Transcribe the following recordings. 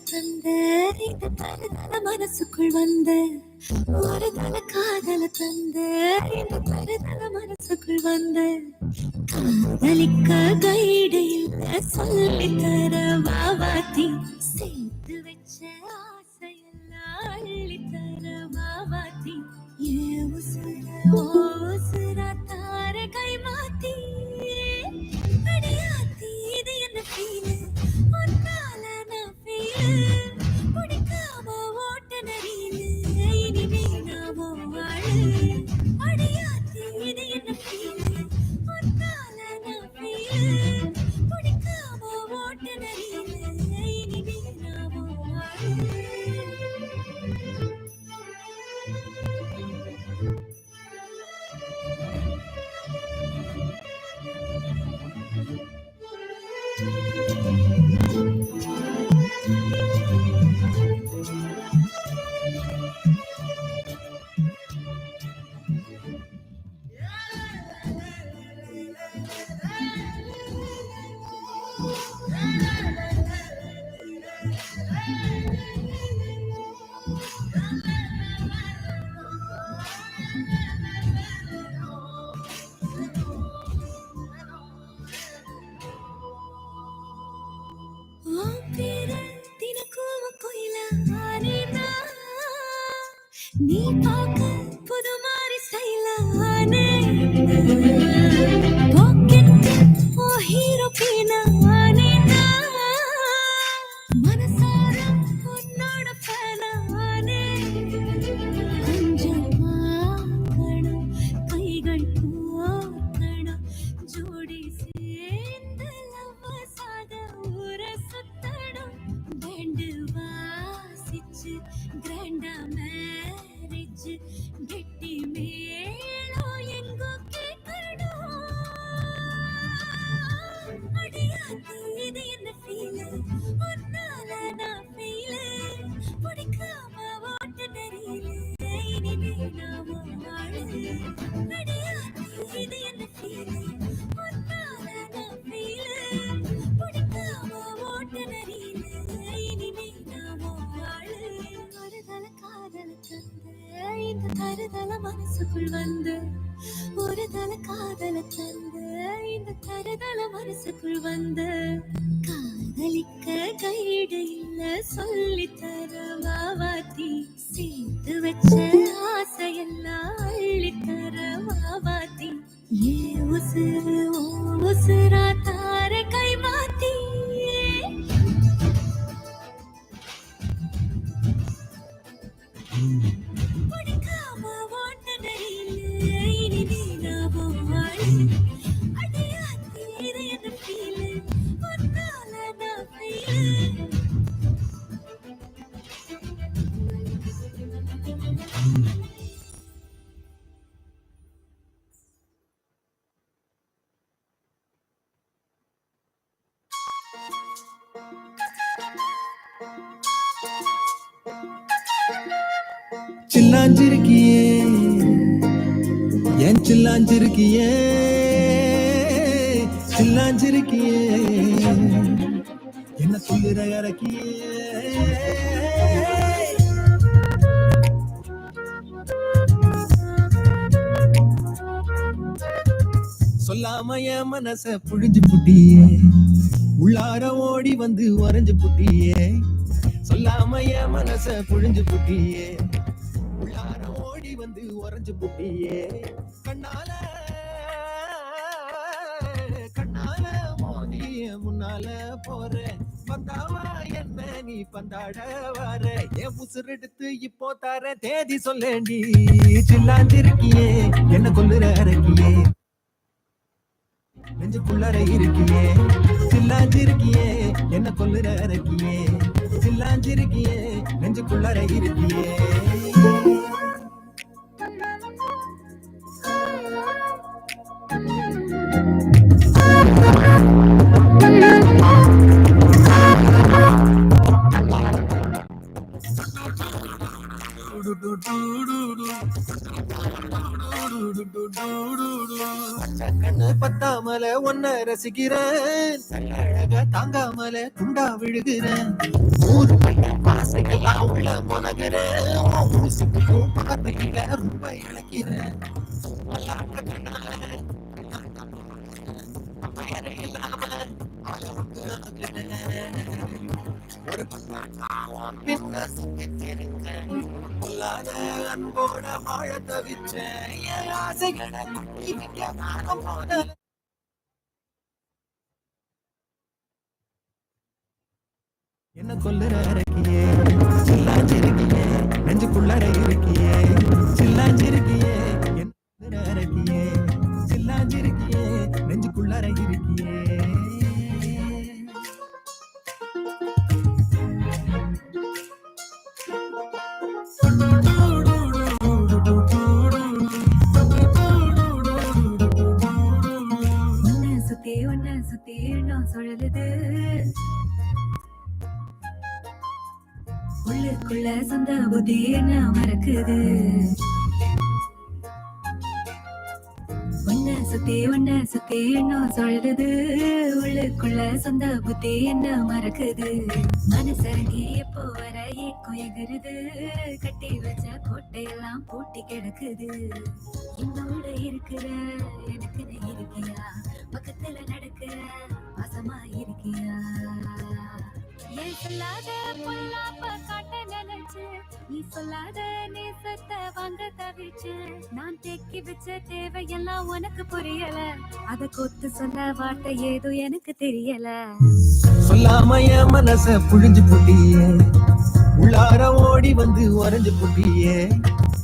தந்த இந்த தருதல மனசுக்குள் வந்த ஒரு தல காதல தந்த இந்த தருதல மனசுக்குள் வந்த காதலிக்க கைடு இல்ல சொல்லி தர வாவாத்தி சேர்த்து வச்ச ஆசையெல்லாம் அள்ளி தர வாவாத்தி ஏ உசுர ஓ உசுரா தார கை மாத்தி அடியாத்தி இது என்ன ஃபீல் ஒன்னால நான் ஃபீல் பிடிக்காம ஓட்ட நரியில இனிமே நாமோ வாழ அடியாத்தி இது என்ன ஃபீல் ஒன்னால நான் ஃபீல் பிடிக்காம ஓட்ட நரியில இனிமே நாமோ வாழ நீ பார்க்க புது மாதிரி செய்யலானே பாக்கெட் ஓ ஹீரோ பீனானே மனசார உன்னோட ஃபேனானே கொஞ்சம் பார்க்கணும் கைகள் கோர்க்கணும் ஜோடி சேர்ந்து லவ்வசாக ஊர சுத்தணும் பேண்டு வாசிச்சு கிராண்டா மேரேஜ் கெட்டி மேளம் எங்கோ கேட்கணும் அடியாத்தி இது என்ன ஃபீல் ஒன்னால நான் ஃபீல் பிடிக்காம ஓட்ட நரியில இனிமே நாமோ வாழ அடியாத்தி இது என்ன ஃபீல் ஒன்னால நான் ஃபீல் பிடிக்காம ஓட்ட நரியில இனிமே நாமோ வாழ ஒரு தல காதல தந்த இந்த தருதல மனசுக்குள் வந்து ஒரு தல காதல தந்த இந்த தருதல மனசுக்குள் வந்து காதலிக்க கைடு இல்ல சொல்லி தர வாவாத்தி சேர்த்து வச்ச ஆசையெல்லாம் அள்ளி தர வாவாத்தி ஏ உசுறு ஓ உசுரா தார கை மாத்தி பிடிக்காம ஓட்ட நரியில இனிமே நாமோ வாழ அடியாத்தி இது என்ன ஃபீல் ஒன்னால நான் ஃபீல் சில்லாஞ்சிருக்கியே என் சில்லாஞ்சிருக்கியே சில்லாஞ்சிருக்கியே என்ன சொல்லுற இறக்கியே சொல்லாம என் மனச புழிஞ்சு புட்டியே உள்ளார ஓடி வந்து உறைஞ்சு புட்டியே சொல்லாம என் மனச புழிஞ்சு புட்டியே உள்ளார ஓடி வந்து உறைஞ்சு புட்டியே கண்ணால கண்ணால மோதிய முன்னால போற பந்தாவா என்ன நீ பந்தாட வர என் உசுர் எடுத்து இப்போ தர தேதி சொல்லேண்டி சில்லாஞ்சிருக்கியே என்ன கொல்லுற அரக்கியே நெஞ்சுக்குள்ளற இருக்கியே சில்லாஞ்சிருக்கியே என்ன கொல்லுற அரக்கியே சில்லாஞ்சிருக்கியே நெஞ்சுக்குள்ளற இருக்கியே கண்ணு பத்தாமல ஒன்ன ரசிக்கிறேன், அழக தாங்காமல துண்டா விழுகிறேன், ஊரு பைய ஆசைகள்லாம் உள்ள முனகிறேன், ஊசிக்கும் பார்வையில ரொம்ப இழக்கிறேன், பெயரை இல்லாம ஒரு பின்ன சுத்திருக்கேன், இல்லாத அன்போட வாழ தவிச்சேன், என் ஆசைகளை இவங்க காண போன என்ன கொல்லுற இருக்கியே, சில்லாஞ்சிருக்கியே நெஞ்சுக்குள்ளற இருக்கியே, சில்லாஞ்சிருக்கியே என்ன கொல்லுற இருக்கியே, சில்லாஞ்சிருக்கியே நெஞ்சுக்குள்ளற இருக்கியே. ஒன்ன சுத்தி நான் சொல்லுது உள்ளுக்குள்ள சொந்த புத்தி என்ன மறக்குது, ஒன்ன சுத்தி என்ன சொல்லுது, உள்ளுக்குள்ள சொந்த புத்தி என்ன மறக்குது, மனசரங்கி எப்போ வர ஏக்கம் எகுருது, கட்டி வச்ச கோட்டையெல்லாம் பூட்டி கிடக்குது, என்னோட இருக்கிற எனக்கு இருக்கியா, பக்கத்துல நடக்கிற பாசமா இருக்கியா, ஏன் சொல்லாத பொல்லாப்ப காட்ட நினைச்சு, நீ சொல்லாத நேசத்தை வாங்க தவிச்சு, நான் தேக்கி வச்ச தேவையெல்லாம் உனக்கு புரியல, அத கொத்து சொல்ல வார்த்தை ஏதோ எனக்கு தெரியல, சொல்லாம என் மனச புழிஞ்சு புட்டியே, உள்ளார ஓடி வந்து உறைஞ்சு புட்டியே,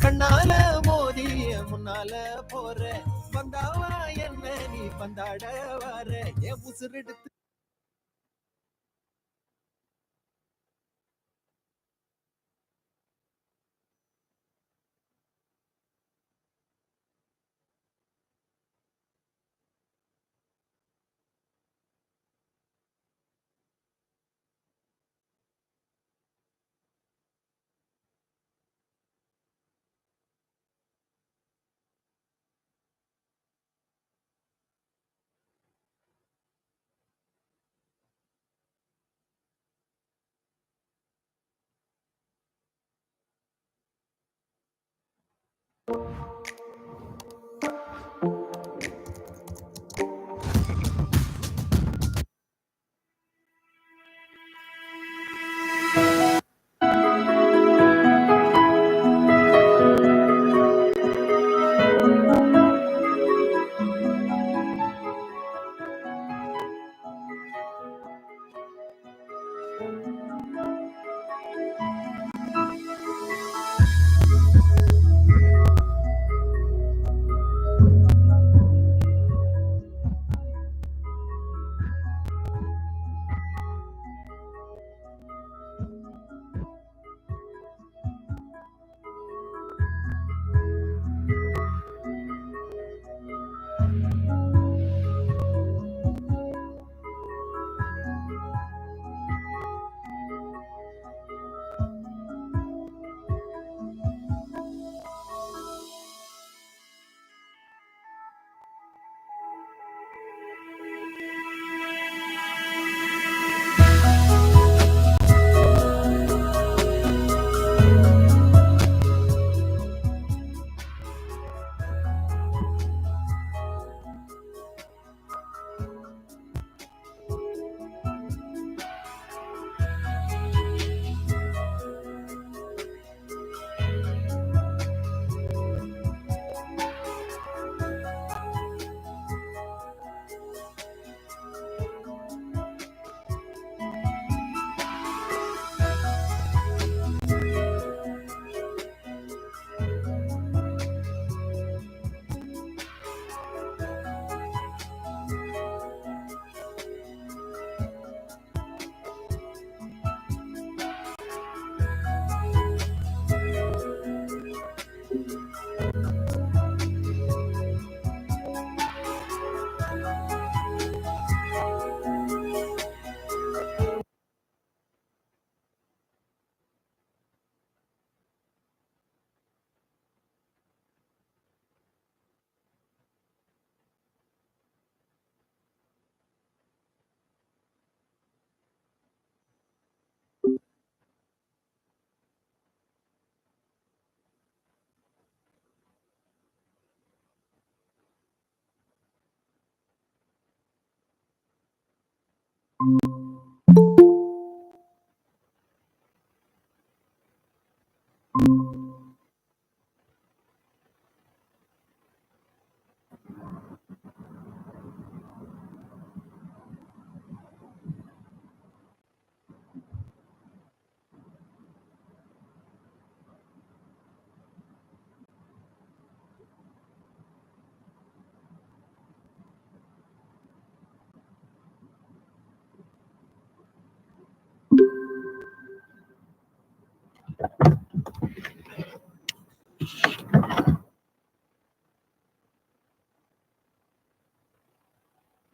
கண்ணால மோதி முன்னால போற, வந்தாவா என்ன நீ பந்தாட வர, என் உசுரெடுத்து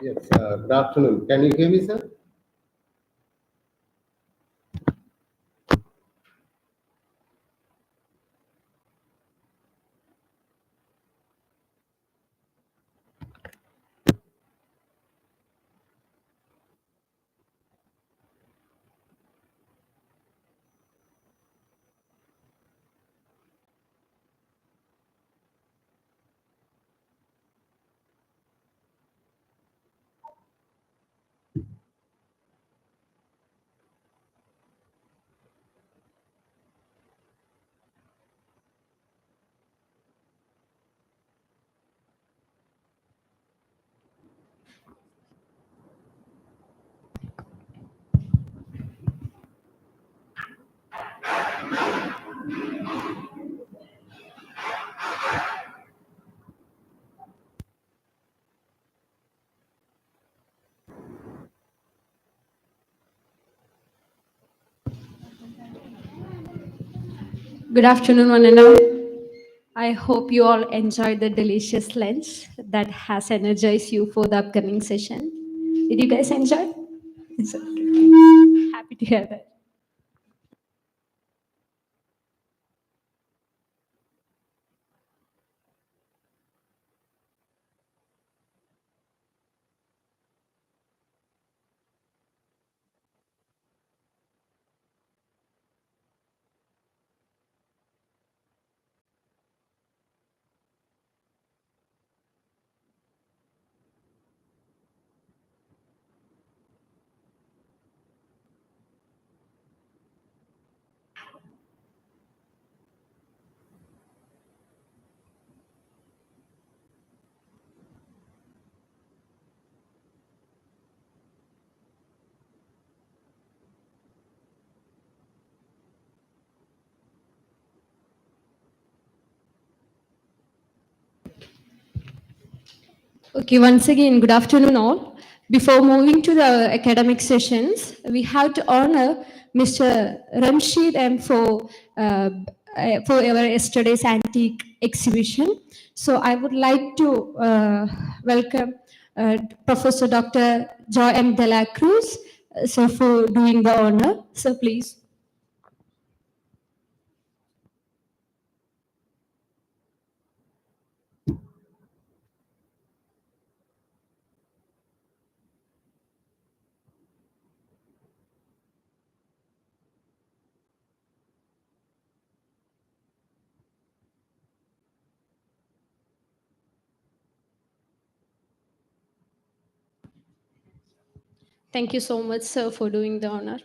Yes, good afternoon. Can you hear me, sir? Good afternoon, one and all. I hope you all enjoyed the delicious lunch that has energized you for the upcoming session. Did you guys enjoy? It's okay. Happy to hear that. Okay, once again, good afternoon, all. Before moving to the academic sessions, we have to honor Mr. Ramshid M for our yesterday's antique exhibition. So I would like to welcome Professor Dr. Joy M. De la Cruz, so for doing the honor. So please. Thank you so much, sir, for doing the honor.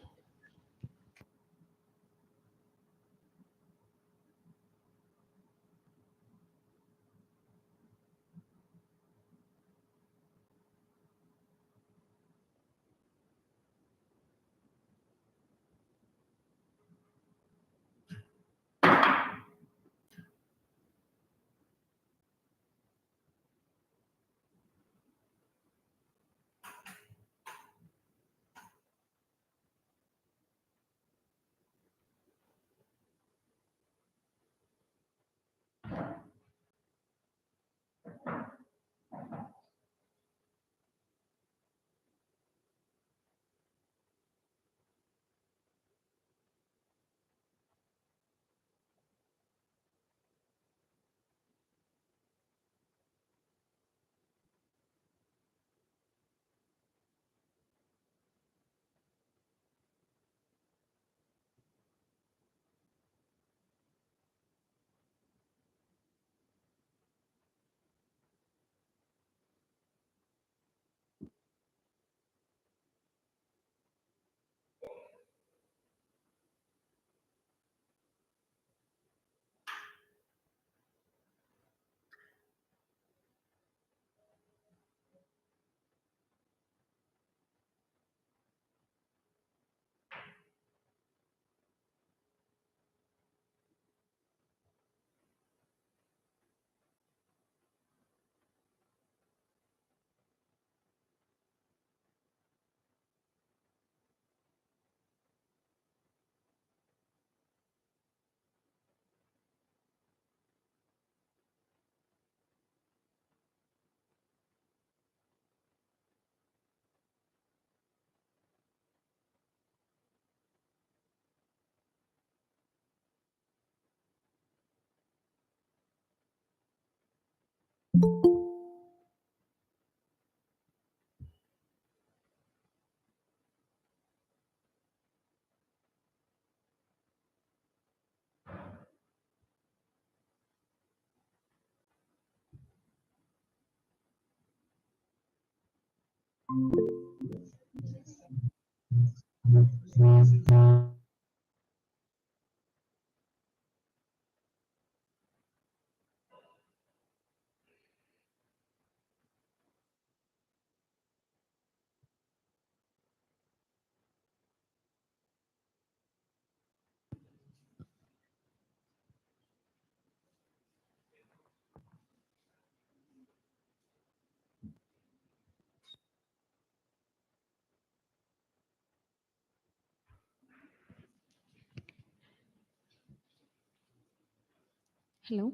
Hello.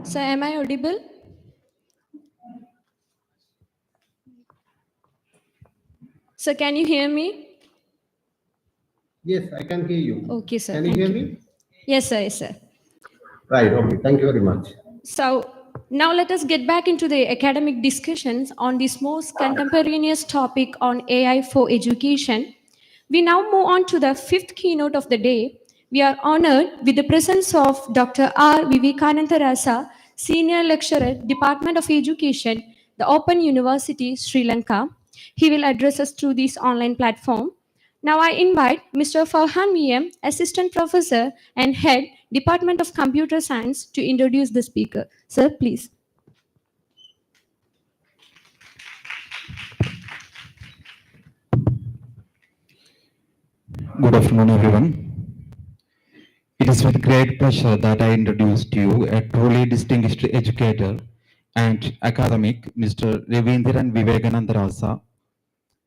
So am I audible? So can you hear me? Yes, I can hear you. Okay, sir. Can you Thank hear you. me? Yes, sir. Yes, sir. Right. Okay. Thank you very much. So now let us get back into the academic discussions on this most contemporaneous topic on AI for education. We now move on to the fifth keynote of the day. We are honored with the presence of Dr. R. Vivekananda Rasa, Senior Lecturer, Department of Education, the Open University, Sri Lanka. He will address us through this online platform. Now I invite Mr. Farhan Miem, Assistant Professor and Head, Department of Computer Science, to introduce the speaker. Sir, please. Good afternoon, everyone. It is with great pleasure that I introduce to you a truly distinguished educator and academic, Mr. Ravindran Vivekananda Rasa,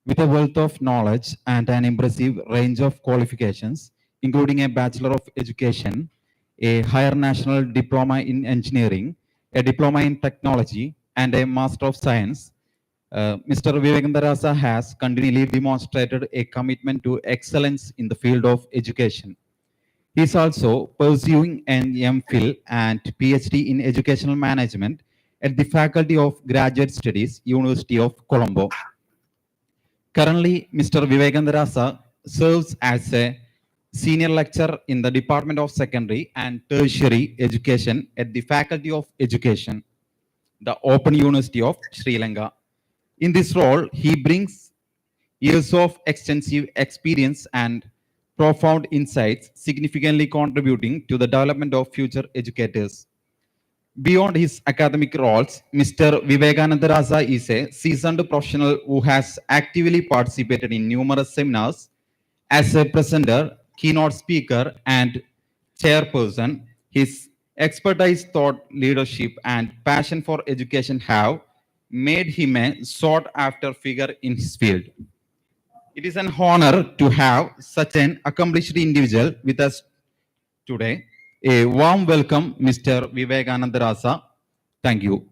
with a wealth of knowledge and an impressive range of qualifications, including a Bachelor of Education, a Higher National Diploma in Engineering, a Diploma in Technology, and a Master of Science. Mr. Vivekananda Rasa has continually demonstrated a commitment to excellence in the field of education. He is also pursuing an MPhil and PhD in Educational Management at the Faculty of Graduate Studies, University of Colombo. Currently, Mr. Vivekananda Rasa serves as a senior lecturer in the Department of Secondary and Tertiary Education at the Faculty of Education, the Open University of Sri Lanka. In this role, he brings years of extensive experience and profound insights, significantly contributing to the development of future educators. Beyond his academic roles, Mr. Vivekananda Rasa is a seasoned professional who has actively participated in numerous seminars as a presenter, keynote speaker, and chairperson. His expertise, thought leadership, and passion for education have made him a sought after figure in his field. It is an honor to have such an accomplished individual with us today. A warm welcome, Mr. Vivekananda Rasa. Thank you.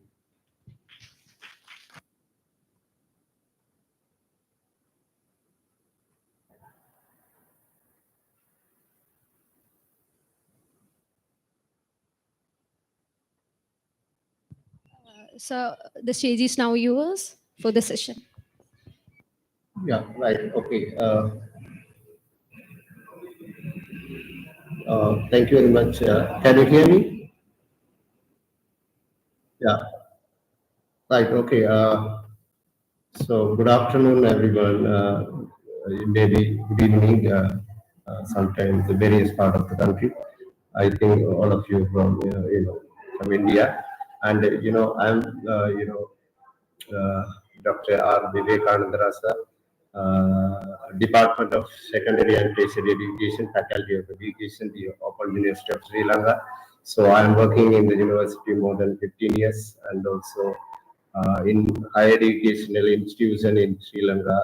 So the stage is now yours for the session. Yeah. Right. Okay. Thank you very much. Can you hear me? Yeah. Right. Okay. So good afternoon, everyone. Maybe good evening. Sometimes the various part of the country. I think all of you from from India, and I'm Dr. R. Vivekananda Rasa, Department of Secondary and Tertiary Education, Faculty of Education, the Open University of Sri Lanka. So I'm working in the university more than 15 years, and also in higher educational institution in Sri Lanka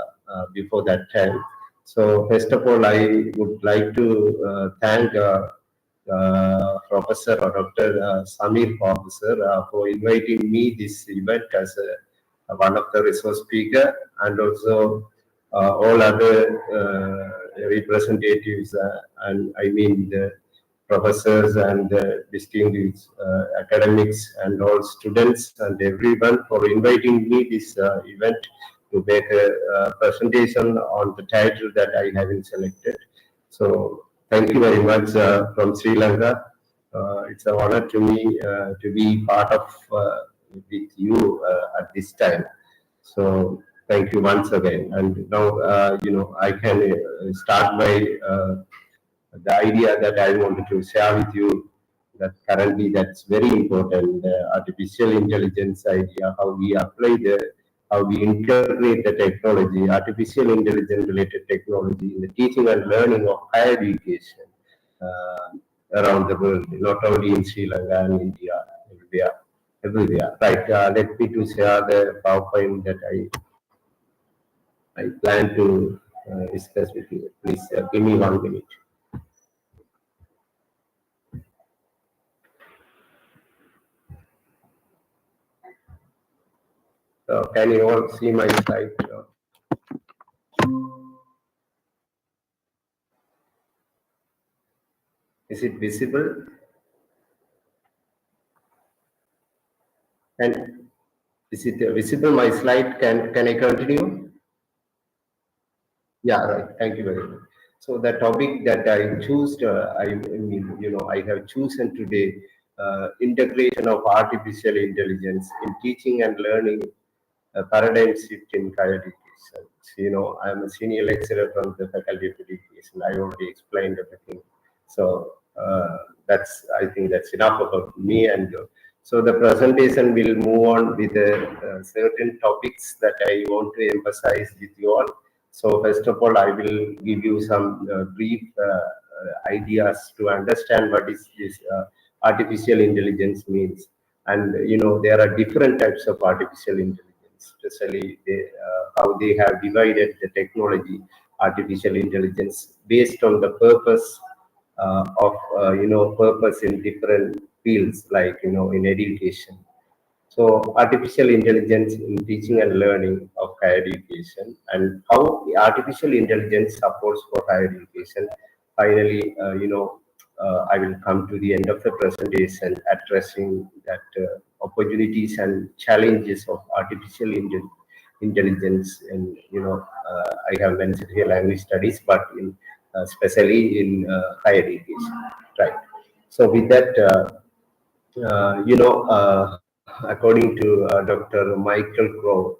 before that time. So first of all, I would like to thank Professor or Dr. Samir Officer for inviting me this event as one of the resource speaker, and also all other representatives and I mean the professors and distinguished academics and all students and everyone for inviting me this event to make a presentation on the title that I have been selected. So thank you very much from Sri Lanka. It's an honor to me to be part of with you at this time. So thank you once again. And now, I can start by the idea that I wanted to share with you, that currently that's very important, artificial intelligence idea, how we apply how we integrate the technology, artificial intelligence related technology in the teaching and learning of higher education around the world, not only in Sri Lanka and India, everywhere. Right, let me to share the PowerPoint that I plan to discuss with you. Please give me 1 minute. So can you all see my slide? Is it visible? And is it visible? My slide. Can I continue? Yeah, right. Thank you very much. So the topic that I choose, I mean, I have chosen today integration of artificial intelligence in teaching and learning, a paradigm shift in higher education. So, I'm a senior lecturer from the Faculty of Education. I already explained everything. So I think that's enough about me and you. So the presentation will move on with certain topics that I want to emphasize with you all. So first of all, I will give you some brief ideas to understand what is this artificial intelligence means. And there are different types of artificial intelligence, especially how they have divided the technology, artificial intelligence, based on the purpose purpose in different fields, like in education. So artificial intelligence in teaching and learning of higher education, and how the artificial intelligence supports for higher education. Finally, I will come to the end of the presentation addressing that opportunities and challenges of artificial intelligence. And I have mentioned here language studies, but in especially in higher education, right? So with that. According to Dr. Michael Crow,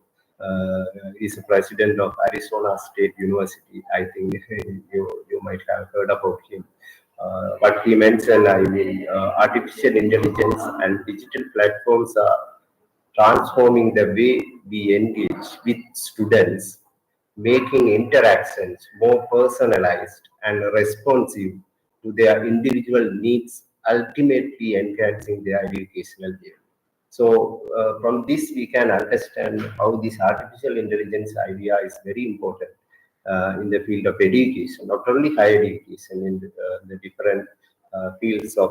he's the president of Arizona State University. I think you might have heard about him. What he mentioned, I mean, artificial intelligence and digital platforms are transforming the way we engage with students, making interactions more personalized and responsive to their individual needs, ultimately enhancing their educational journey. So, from this, we can understand how this artificial intelligence idea is very important in the field of education, not only higher education, in the different fields of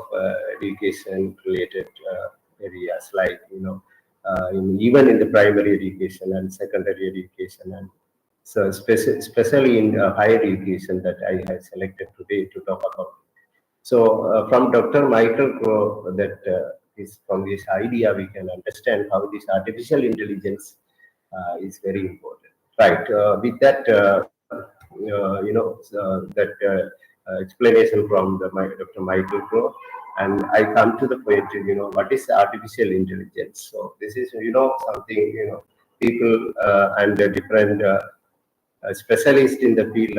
education related areas, like, even in the primary education and secondary education, and so especially in higher education that I have selected today to talk about. So from Dr. Michael Crow, that is from this idea we can understand how this artificial intelligence is very important. Right. With that, that explanation from Dr. Michael Crow, and I come to the point. What is artificial intelligence? So this is something people and the different specialists in the field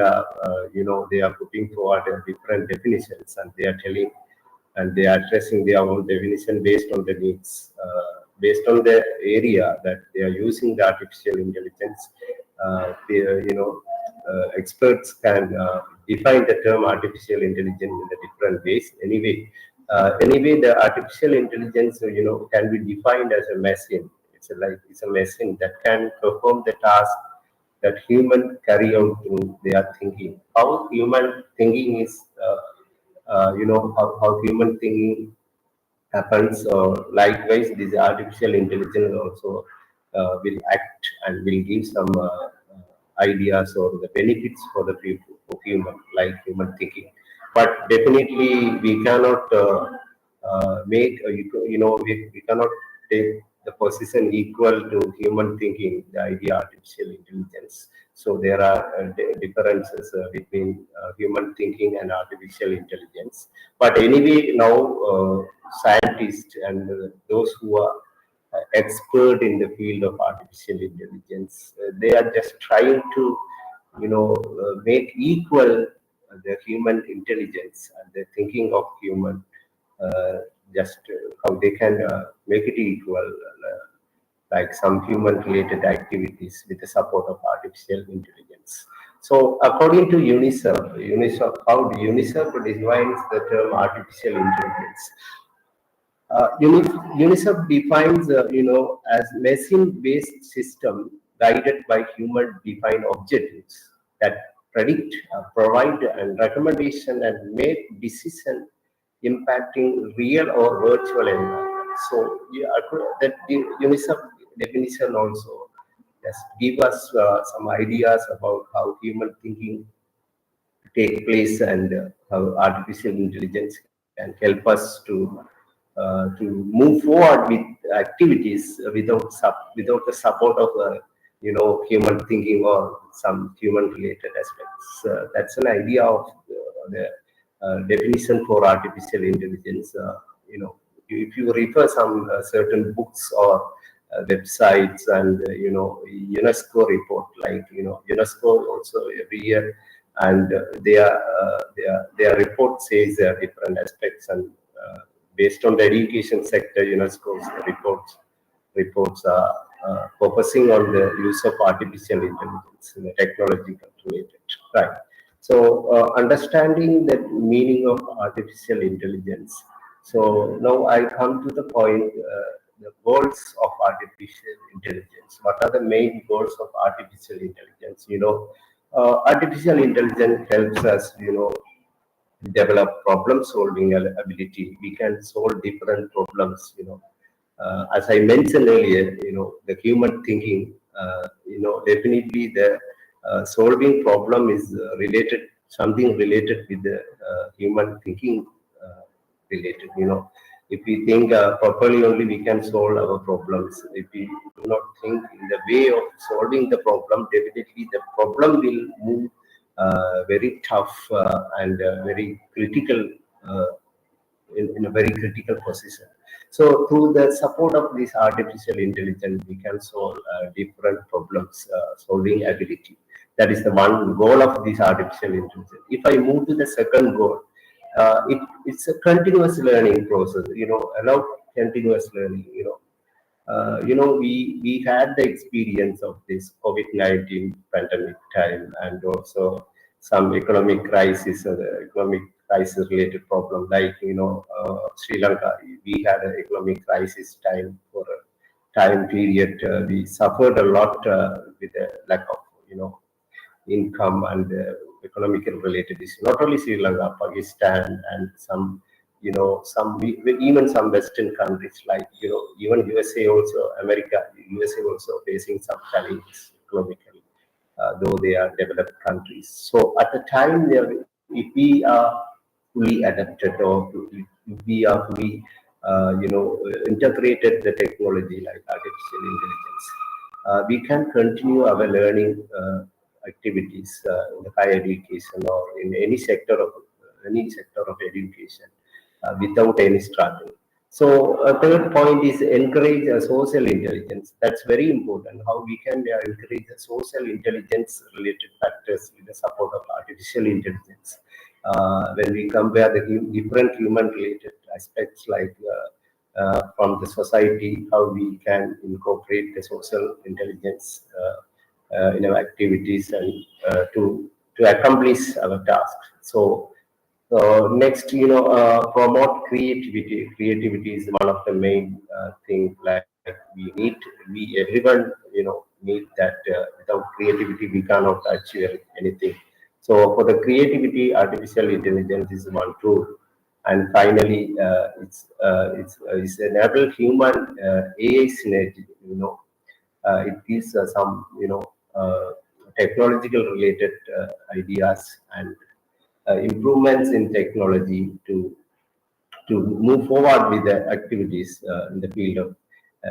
they are putting forward different definitions, and they are telling, and they are addressing their own definition based on the needs, based on the area that they are using the artificial intelligence. Experts can define the term artificial intelligence in the different ways. Anyway, the artificial intelligence, can be defined as a machine. It's a machine that can perform the task that human carry out through their thinking. How human thinking is, how human thinking happens. Likewise, this artificial intelligence also will act and will give some ideas or the benefits for the people, for human, like human thinking. But definitely, we cannot we cannot take the position equal to human thinking, the idea artificial intelligence. So there are differences between human thinking and artificial intelligence. But anyway, now scientists and those who are expert in the field of artificial intelligence. They are just trying to, make equal the human intelligence and the thinking of human, just how they can make it equal, like some human-related activities with the support of artificial intelligence. So, according to UNICEF defines the term artificial intelligence. UNICEF defines, as machine-based system guided by human-defined objectives that predict, provide, and recommendation and make decision impacting real or virtual environment. So, yeah, that UNICEF definition also just give us some ideas about how human thinking take place and how artificial intelligence can help us to move forward with activities without the support of human thinking or some human related aspects. That's an idea of the definition for artificial intelligence. If you refer some certain books or websites and UNESCO report, like UNESCO also every year, and their report says different aspects, and based on the education sector, UNESCO's reports are focusing on the use of artificial intelligence in the technological related, right? So understanding the meaning of artificial intelligence. So now I come to the point, the goals of artificial intelligence. What are the main goals of artificial intelligence? Artificial intelligence helps us, develop problem solving ability. We can solve different problems, as I mentioned earlier, the human thinking, definitely the solving problem is something related with the human thinking related, If we think properly, only we can solve our problems. If we do not think in the way of solving the problem, definitely the problem will move very tough and very critical, in a very critical position. So, through the support of this artificial intelligence, we can solve different problems, solving ability. That is the one goal of this artificial intelligence. If I move to the second goal, it's a continuous learning process. Allow continuous learning. We had the experience of this COVID-19 pandemic time, and also some economic crisis, economic crisis related problem, like Sri Lanka. We had an economic crisis time for a time period. We suffered a lot with the lack of income and economical related issues. Not only Sri Lanka, Pakistan, and some even some Western countries, like even USA also, USA also facing some challenges economically, though they are developed countries. So at the time, if we are fully adapted, or if we are fully integrated the technology like artificial intelligence, we can continue our learning activities in the higher education or in any sector of education without any struggle. So third point is encourage social intelligence. That's very important. How we can encourage the social intelligence related factors with the support of artificial intelligence. When we compare the different human related aspects, like from the society, how we can incorporate the social intelligence in our activities and to accomplish our task. So next, promote creativity. Creativity is one of the main things. Like everyone, need that. Without creativity, we cannot achieve anything. So for the creativity, artificial intelligence is one tool. And finally, it's enable human AI synergy. It gives some technological related ideas and improvements in technology to move forward with the activities in the field of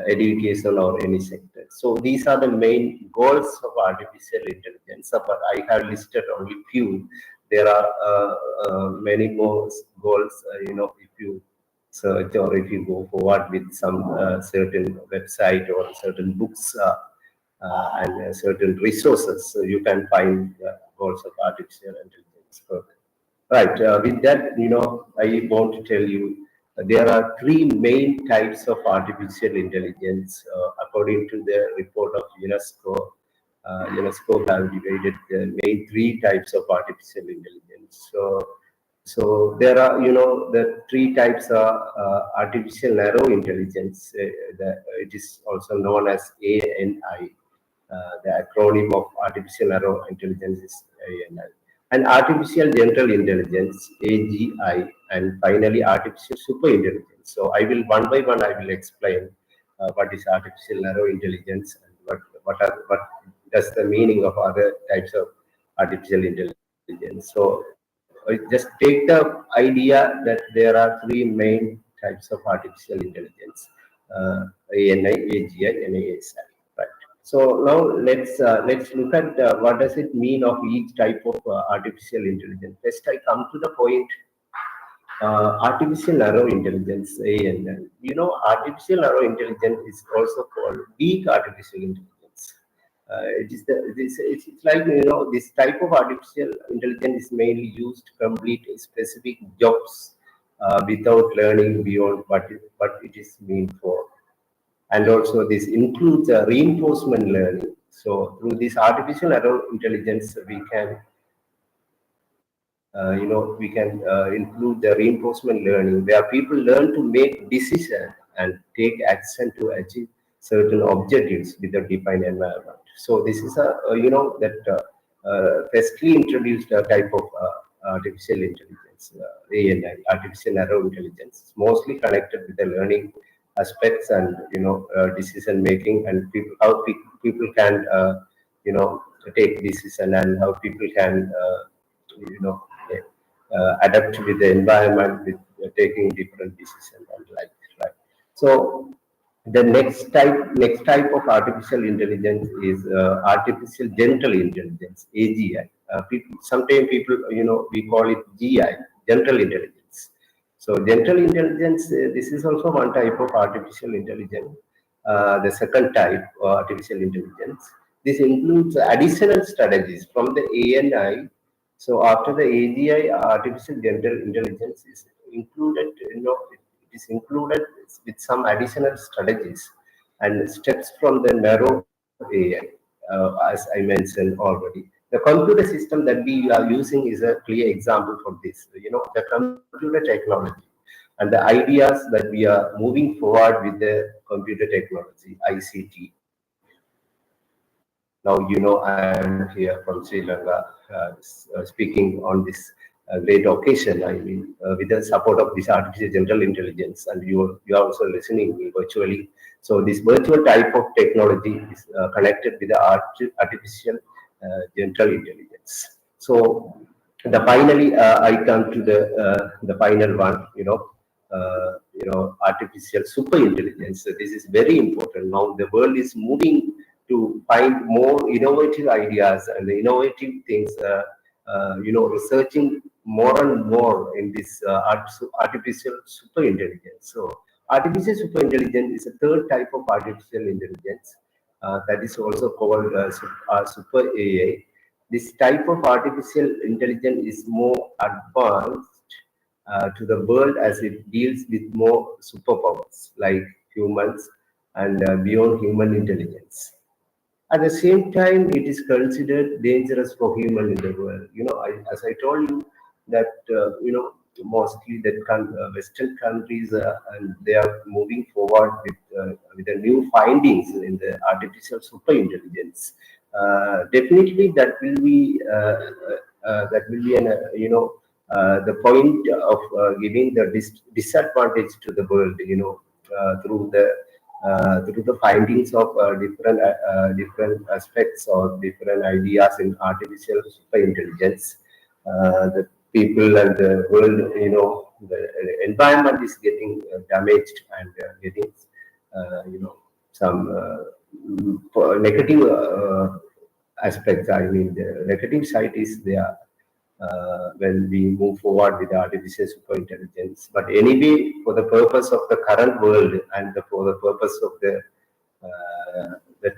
education or any sector. So these are the main goals of artificial intelligence. But I have listed only few. There are many more goals. If you search, or if you go forward with some certain website or certain books and certain resources, so you can find goals of artificial intelligence further. Right. With that, I want to tell you there are three main types of artificial intelligence according to the report of UNESCO. UNESCO have divided the main three types of artificial intelligence. So there are, the three types are artificial narrow intelligence. It is also known as ANI. The acronym of artificial narrow intelligence is ANI. And artificial general intelligence, AGI, and finally artificial super intelligence. So I will one by one I will explain what is artificial narrow intelligence and what does the meaning of other types of artificial intelligence. So just take the idea that there are three main types of artificial intelligence: ANI, AGI, and ASI. Right. So now let's look at what does it mean of each type of artificial intelligence. First, I come to the point. Artificial narrow intelligence, ANI. Artificial narrow intelligence is also called weak artificial intelligence. It's like, this type of artificial intelligence is mainly used to complete specific jobs without learning beyond what it is meant for. And also this includes reinforcement learning. So through this artificial narrow intelligence, we can include the reinforcement learning, where people learn to make decisions and take action to achieve certain objectives with a defined environment. So this is firstly introduced type of artificial intelligence, ANI, artificial narrow intelligence. It's mostly connected with the learning aspects and decision making, and how people can take decision, and how people can you know adapt with the environment, with taking different decisions and like that, right. So the next type of artificial intelligence is artificial general intelligence, AGI. Sometimes people, we call it GI, general intelligence. So general intelligence, this is also one type of artificial intelligence. The second type, artificial intelligence, this includes additional strategies from the ANI. So after the AGI, artificial general intelligence is included, it is included with some additional strategies and steps from the narrow AI, as I mentioned already. The computer system that we are using is a clear example for this. The computer technology and the ideas that we are moving forward with the computer technology, ICT. Now, I am here from Sri Lanka speaking on this great occasion. I mean, with the support of this artificial general intelligence, and you are also listening me virtually. So this virtual type of technology is connected with the artificial general intelligence. So finally, I come to the final one. Artificial super intelligence. So this is very important. Now the world is moving to find more innovative ideas and innovative things, researching more and more in this artificial super intelligence. So artificial super intelligence is a third type of artificial intelligence that is also called super AI. This type of artificial intelligence is more advanced to the world as it deals with more superpowers like humans and beyond human intelligence. At the same time, it is considered dangerous for human in the world. As I told you, that mostly the Western countries and they are moving forward with the new findings in the artificial super intelligence. Definitely, the point of giving the disadvantage to the world. Through the findings of different aspects or different ideas in artificial super intelligence, the people and the world, the environment is getting damaged and getting, some negative aspects. I mean, the negative side is there. when we move forward with artificial superintelligence. But anyway, for the purpose of the current world and for the purpose of the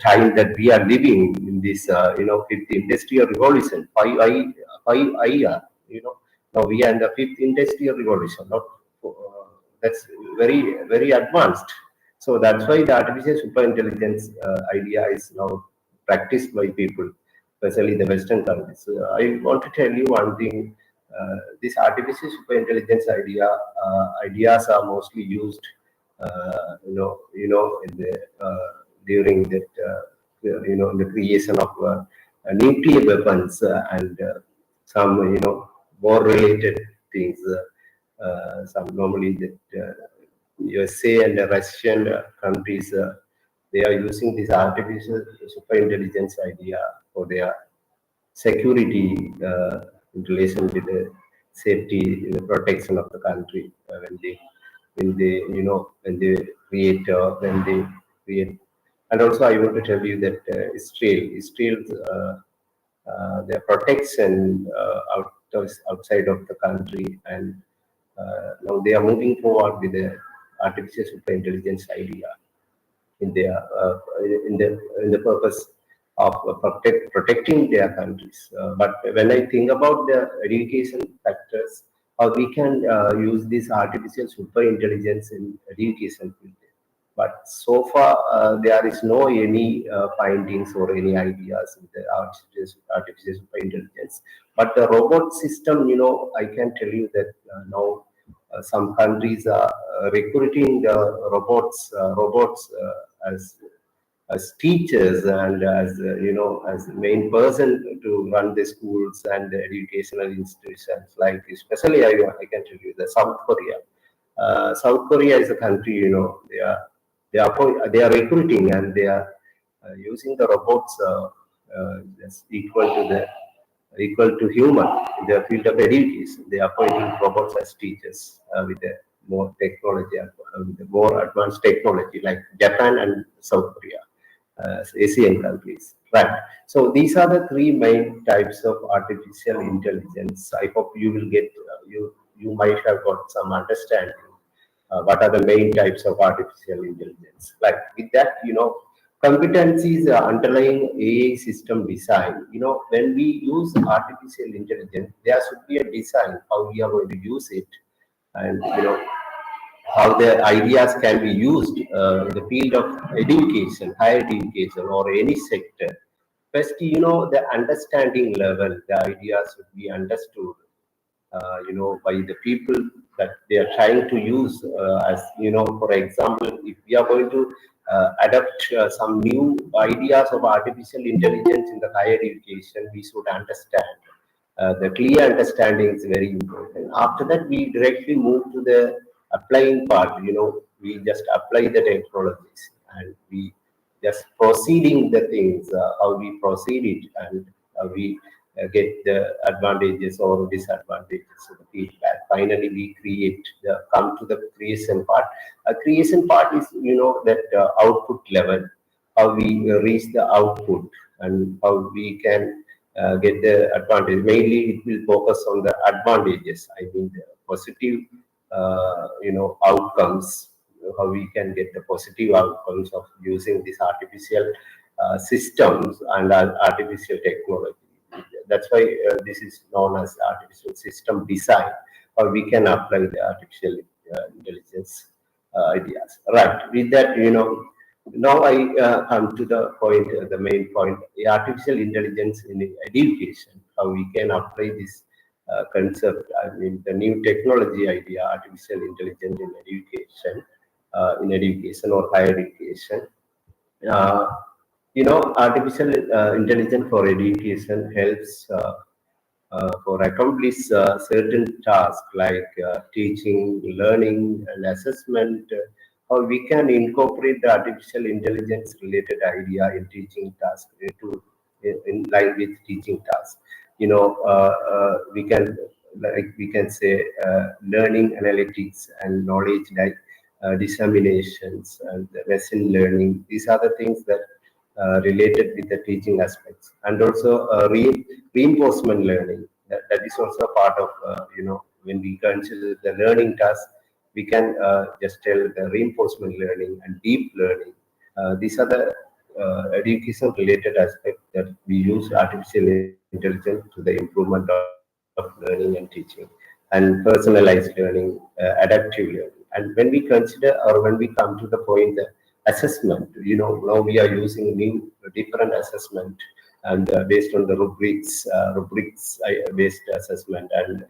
time that we are living in this, fifth industrial revolution, 5I, now we are in the fifth industrial revolution. Not that's very very advanced. So that's why the artificial superintelligence idea is now practiced by people, especially the Western countries. I want to tell you one thing. This artificial superintelligence ideas are mostly used, in the during that, in the creation of nuclear weapons and some, war related things. Some normally that USA and the Russian countries, they are using this artificial superintelligence idea for their security in relation with the safety, the protection of the country when they create and also I want to tell you that Israel's their protection outside of the country, and now they are moving forward with the artificial superintelligence idea in their in the purpose of protecting their countries. But when I think about the education factors, how we can use this artificial superintelligence in education field. But so far, there is no any findings or any ideas with the artificial superintelligence. But the robot system, I can tell you that now some countries are recruiting the robots as teachers and as main person to run the schools and the educational institutions. Like especially, I can tell you the South Korea. South Korea is a country, they are recruiting and they are using the robots as equal to human in the field of education. They are appointing robots as teachers with a more technology, with more advanced technology like Japan and South Korea, Asian countries. Right. So these are the three main types of artificial intelligence. I hope you will get you might have got some understanding. What are the main types of artificial intelligence? Like with that, competencies underlying AI system design. When we use artificial intelligence, there should be a design how we are going to use it, and how the ideas can be used in the field of education, higher education, or any sector. First, the understanding level, the ideas should be understood by the people that they are trying to use. As for example, if we are going to adopt some new ideas of artificial intelligence in the higher education, we should understand. The clear understanding is very important. After that, we directly move to the applying part. We just apply the technologies and we just proceeding the things, how we proceed it, and we get the advantages or disadvantages of the feedback. Finally, we come to the creation part. Creation part is, that output level, how we reach the output and how we can get the advantage. Mainly, it will focus on the advantages. I mean, the positive, outcomes. How we can get the positive outcomes of using these artificial systems and artificial technology. That's why this is known as artificial system design, or we can apply the artificial intelligence ideas. Right. With that, now I come to the point, the main point: the artificial intelligence in education. How we can apply this concept. I mean, the new technology idea, artificial intelligence in education or higher education. Uh, Artificial intelligence for education helps for accomplish certain tasks like teaching, learning, and assessment. How we can incorporate the artificial intelligence related idea in teaching tasks in line with teaching tasks. We can say learning analytics and knowledge like disseminations and lesson learning. These are the things that related with the teaching aspects, and also reinforcement learning. that is also a part of, when we consider the learning task, we can just tell the reinforcement learning and deep learning. These are the education related aspects that we use artificial intelligence to the improvement of learning and teaching, and personalized learning, adaptive learning. And when we consider, or when we come to the point, assessment, now we are using new different assessment, and based on the rubrics based assessment, and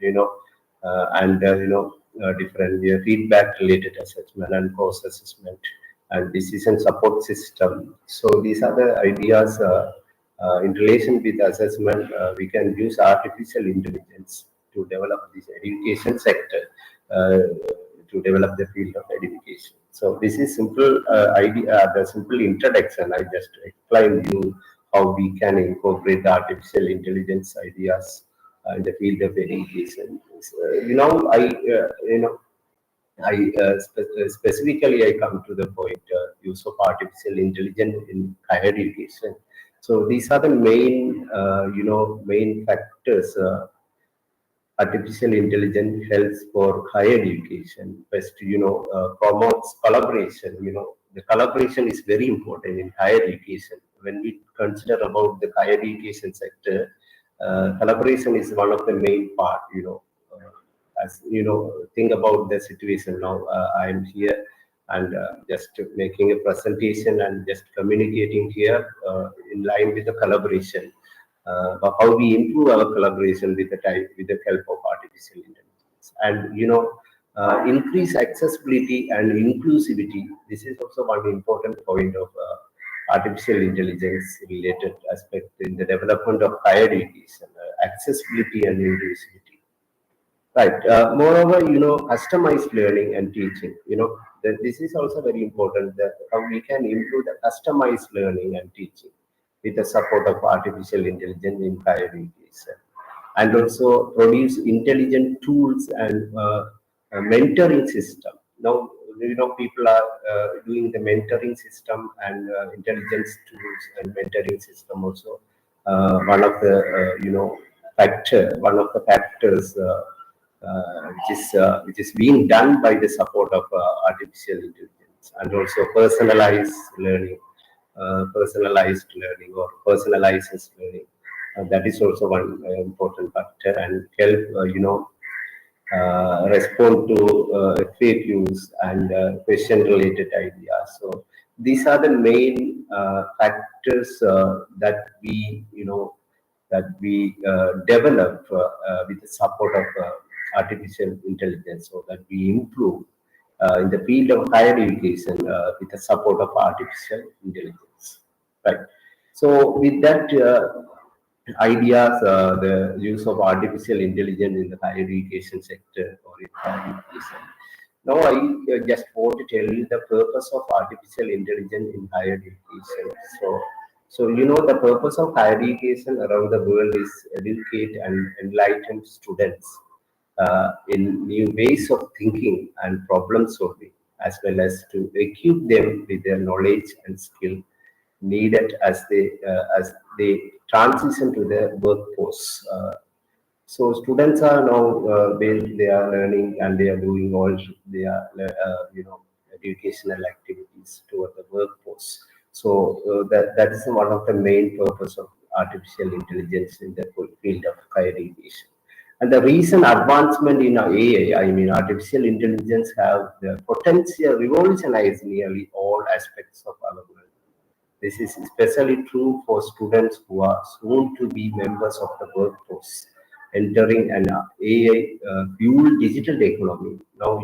different feedback related assessment and course assessment and decision support system. So these are the ideas. In relation with assessment, we can use artificial intelligence to develop this education sector, to develop the field of education. So this is simple idea, the simple introduction. I just explained you how we can incorporate the artificial intelligence ideas in the field of education. Specifically, I come to the point, use of artificial intelligence in higher education. So these are the main factors. Artificial intelligence helps for higher education. First, promotes collaboration. The collaboration is very important in higher education. When we consider about the higher education sector, collaboration is one of the main part. As think about the situation now. I am here and just making a presentation and just communicating here in line with the collaboration. But how we improve our collaboration with the help of artificial intelligence, and increase accessibility and inclusivity. This is also one important point of artificial intelligence related aspect in the development of higher education, accessibility and inclusivity. Right. Moreover, customized learning and teaching. This is also very important. That how we can improve the customized learning and teaching with the support of artificial intelligence in higher education, and also produce intelligent tools and mentoring system. Now, people are doing the mentoring system and intelligence tools and mentoring system also. One of the factors. Which is being done by the support of artificial intelligence, and also personalized learning or personalizes learning. That is also one important factor, and help respond to FAQs and question related ideas. So these are the main factors that we develop with the support of artificial intelligence, so that we improve in the field of higher education with the support of artificial intelligence. Right. So with that ideas, the use of artificial intelligence in the higher education sector or in higher education. Now I just want to tell you the purpose of artificial intelligence in higher education. So the purpose of higher education around the world is educate and enlighten students in new ways of thinking and problem solving, as well as to equip them with their knowledge and skill needed as they transition to the workforce. So students are now they are learning and they are doing all their educational activities toward the workforce. So that is one of the main purpose of artificial intelligence in the field of higher education. And the recent advancement in AI, I mean artificial intelligence, have the potential revolutionize nearly all aspects of our world. This is especially true for students who are soon to be members of the workforce, entering an AI-fueled digital economy. Now,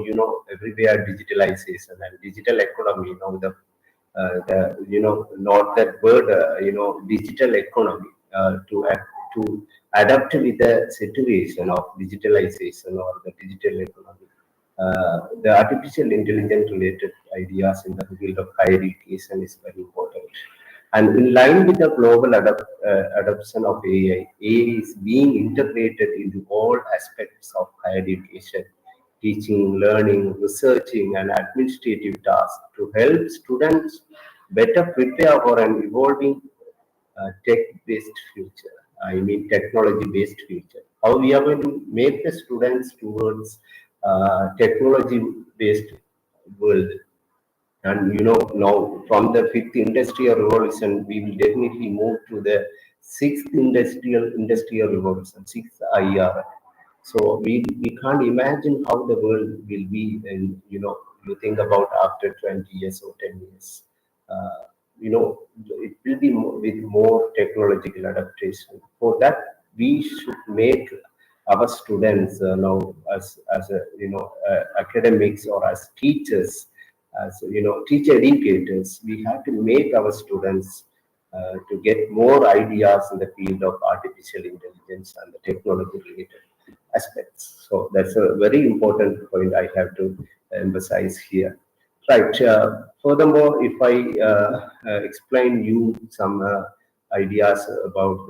everywhere digitalization and digital economy. Now, not that word, digital economy to adapt with the situation of digitalization or the digital economy. The artificial intelligence related ideas in the field of higher education is very important. And in line with the global adoption of AI is being integrated into all aspects of higher education, teaching, learning, researching, and administrative tasks to help students better prepare for an evolving tech-based future. I mean technology-based future. how we are going to make the students towards technology-based world. And now from the fifth industrial revolution, we will definitely move to the sixth industrial revolution, sixth IR. So we can't imagine how the world will be, and you think about after 20 years or 10 years. It will be with more technological adaptation. For that, we should make our students now as a academics or as teachers, as teacher educators, we have to make our students to get more ideas in the field of artificial intelligence and the technology related aspects. So that's a very important point I have to emphasize here. Right. Furthermore, if I explain you some ideas about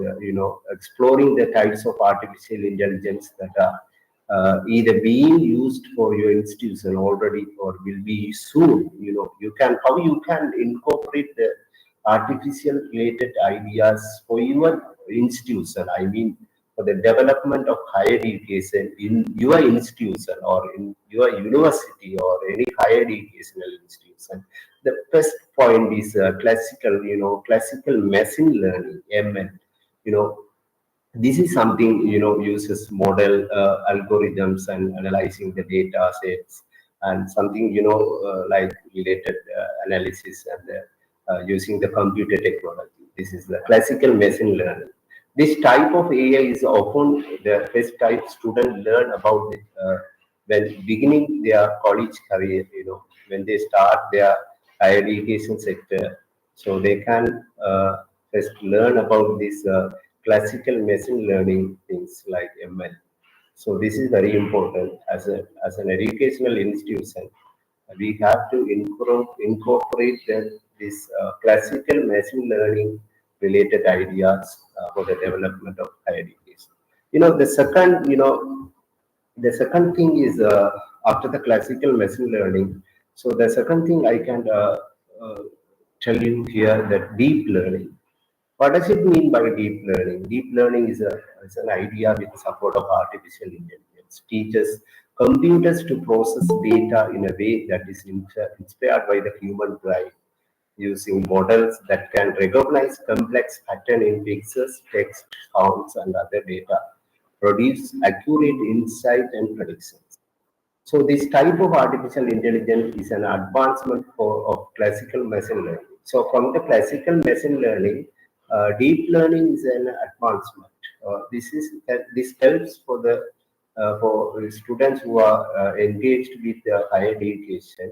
exploring the types of artificial intelligence that are either being used for your institution already or will be soon. How you can incorporate the artificial related ideas for your institution. I mean, for the development of higher education in your institution or in your university or any higher educational institution. The first point is classical machine learning, ML. You know, this is something uses model algorithms and analyzing the data sets, and something like related analysis and using the computer technology. This is the classical machine learning. This type of AI is often the first type students learn about it when beginning their college career, when they start their higher education sector. So they can first learn about this classical machine learning things like ML. So this is very important as an educational institution. We have to incorporate this classical machine learning related ideas for the development of higher education. The second thing is after the classical machine learning. So the second thing I can uh, tell you here that deep learning. What does it mean by deep learning? Deep learning is an idea with support of artificial intelligence. Teaches computers to process data in a way that is inspired by the human brain, using models that can recognize complex pattern in pictures, text, sounds, and other data, produce accurate insight and predictions. So this type of artificial intelligence is an advancement of classical machine learning. So from the classical machine learning, deep learning is an advancement. This helps for students who are engaged with higher education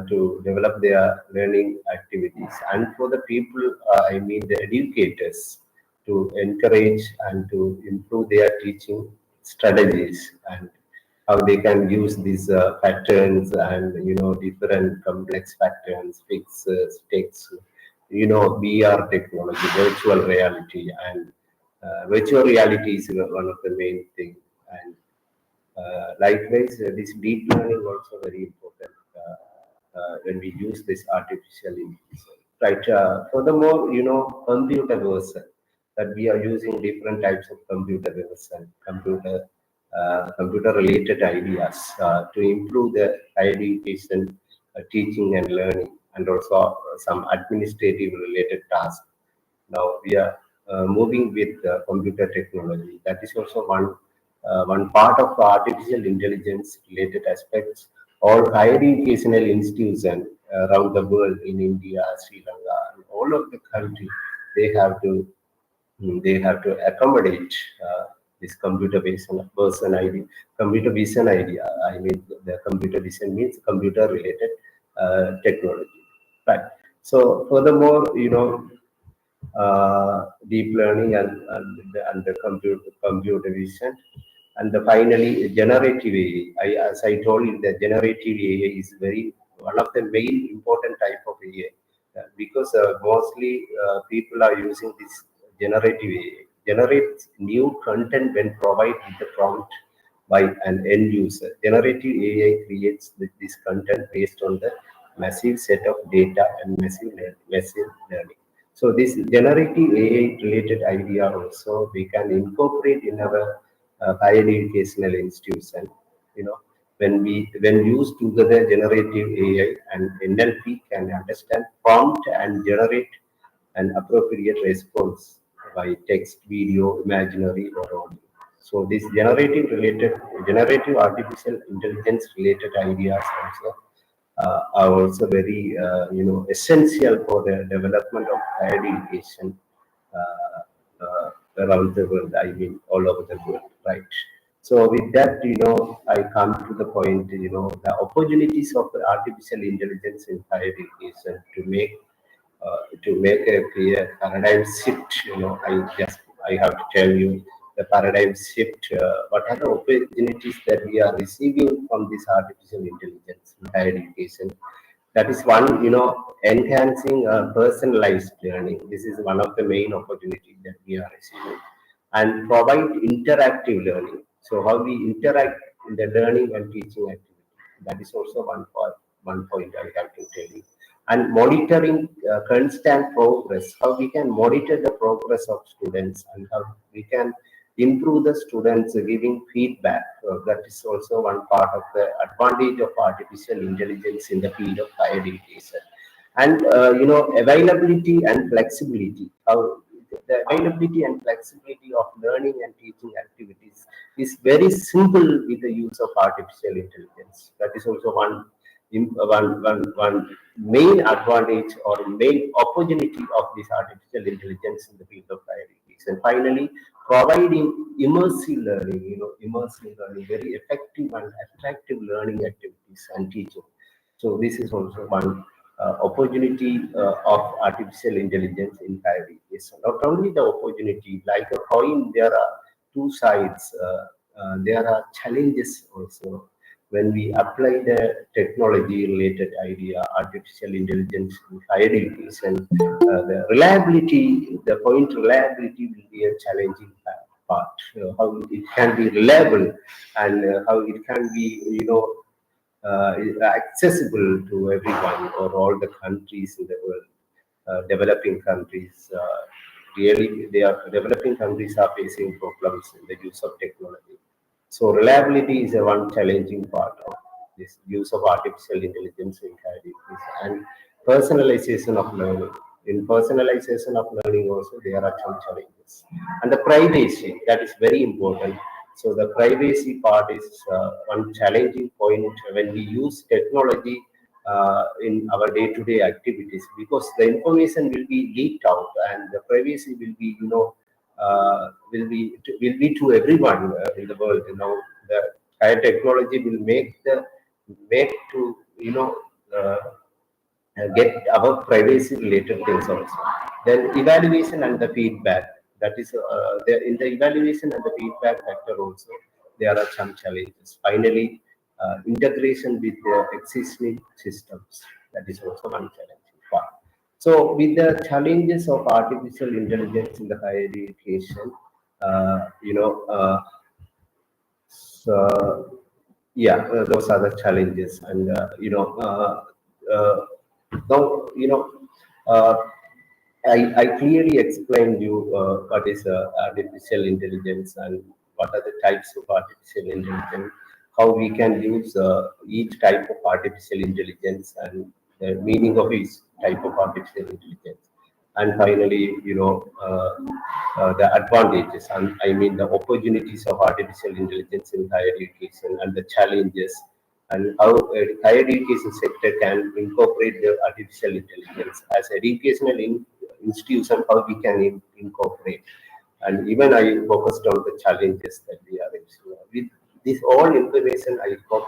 to develop their learning activities, and for the people, I mean the educators, to encourage and to improve their teaching strategies and how they can use these patterns and different complex patterns, fixes, text, VR technology, virtual reality, and virtual reality is one of the main thing. And likewise, this deep learning also very important when we use this artificial intelligence. Right. Furthermore, computer version, that we are using different types of computer version, computer related ideas to improve the higher education teaching and learning, and also some administrative related tasks. Now we are moving with computer technology. That is also one part of artificial intelligence related aspects. All higher educational institutions around the world, in India, Sri Lanka, and all of the country, they have to accommodate this computer vision idea. I mean, the computer vision means computer related technology, right? So furthermore, deep learning and the computer vision. And finally, generative AI. As I told you, the generative AI is one of the main important type of AI because mostly people are using this generative AI. Generates new content when provided with the prompt by an end user. Generative AI creates this content based on the massive set of data and massive learning. So this generative AI related idea also we can incorporate in our higher educational institution. You know, when used together, generative AI and NLP can understand, prompt, and generate an appropriate response by text, video, imaginary, or audio. So this generative artificial intelligence related ideas also are also very essential for the development of higher education around the world. I mean, all over the world, right? So with that, I come to the point, the opportunities of the artificial intelligence in higher education to make a clear paradigm shift. I have to tell you the paradigm shift. What are the opportunities that we are receiving from this artificial intelligence in higher education? That is one, enhancing personalized learning. This is one of the main opportunities that we are receiving, and provide interactive learning. So how we interact in the learning and teaching activity. That is also one point I have to tell you. And monitoring constant progress, how we can monitor the progress of students and how we can improve the students giving feedback. That is also one part of the advantage of artificial intelligence in the field of higher education. And availability and flexibility, how the availability and flexibility of learning and teaching activities is very simple with the use of artificial intelligence. That is also one main advantage or main opportunity of this artificial intelligence in the field of higher education. Finally, providing immersive learning, very effective and attractive learning activities and teaching. So this is also one opportunity of artificial intelligence in higher education. Not only the opportunity, like a coin, there are two sides. There are challenges also when we apply the technology-related idea, artificial intelligence in higher education. The reliability, the point reliability will be a challenging part. How it can be reliable and how it can be, accessible to everyone or all the countries in the world. Developing countries, really, they are developing countries are facing problems in the use of technology. So reliability is a one challenging part of this use of artificial intelligence in higher education, and personalization of learning. In personalization of learning also there are some challenges, and the privacy, that is very important. So the privacy part is one challenging point when we use technology in our day-to-day activities, because the information will be leaked out and the privacy will be, will be to everyone in the world. The higher technology will make to uh, get our privacy related things also. Then evaluation and the feedback. That is in the evaluation and the feedback factor also there are some challenges. Finally, integration with the existing systems. That is also one challenging part. So with the challenges of artificial intelligence in the higher education, uh, you know, uh, so yeah, those are the challenges, and uh, now uh, I clearly explained you what is artificial intelligence and what are the types of artificial intelligence, how we can use each type of artificial intelligence and the meaning of each type of artificial intelligence. And finally, the advantages, and I mean the opportunities of artificial intelligence in higher education and the challenges, and how higher education sector can incorporate the artificial intelligence as educational institution, how we can incorporate. And even I focused on the challenges that we are facing. With this all information, I hope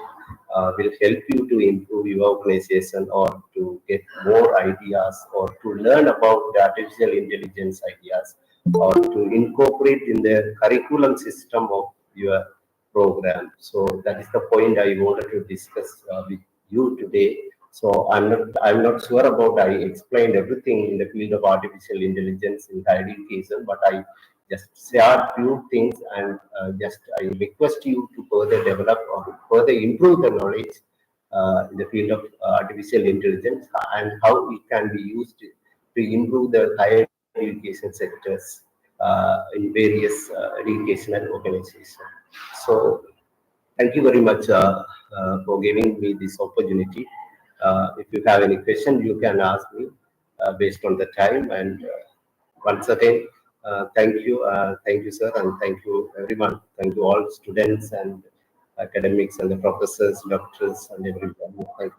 will help you to improve your organization or to get more ideas or to learn about the artificial intelligence ideas or to incorporate in the curriculum system of your program. So that is the point I wanted to discuss with you today. So I'm not sure about I explained everything in the field of artificial intelligence in higher education, but I just share few things, and just I request you to further develop or further improve the knowledge in the field of artificial intelligence and how it can be used to improve the higher education sectors in various educational organizations. So thank you very much for giving me this opportunity. If you have any question, you can ask me based on the time. And once again, thank you, sir, and thank you, everyone. Thank you, all students and academics and the professors, doctors, and everyone. Thank you.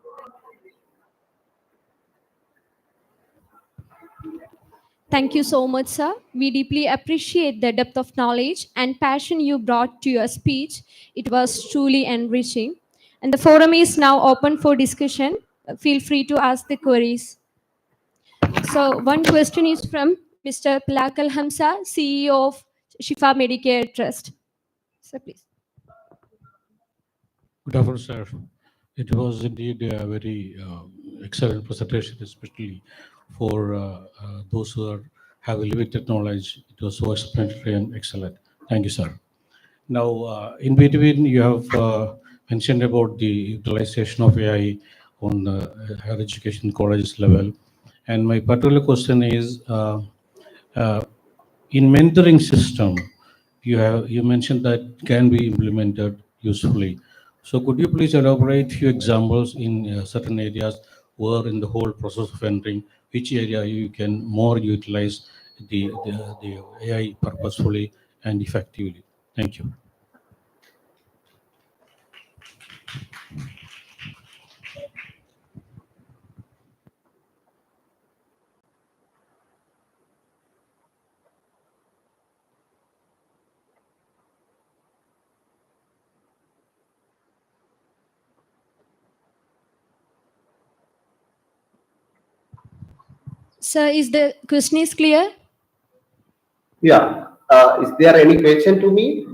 Thank you so much, sir. We deeply appreciate the depth of knowledge and passion you brought to your speech. It was truly enriching. And the forum is now open for discussion. Feel free to ask the queries. So, one question is from Mr. Pilakal Hamza, CEO of Shifa Medicare Trust. Sir, please. Good afternoon, sir. It was indeed a very excellent presentation, especially for those who have limited knowledge. It was so explanatory and excellent. Thank you, sir. Now, in between, you have mentioned about the utilization of AI on higher education colleges level. And my particular question is, in mentoring system, you mentioned that can be implemented usefully. So could you please elaborate few examples in certain areas where in the whole process of entering, which area you can more utilize the AI purposefully and effectively? Thank you. Sir, is the question is clear? Yeah. Is there any question to me?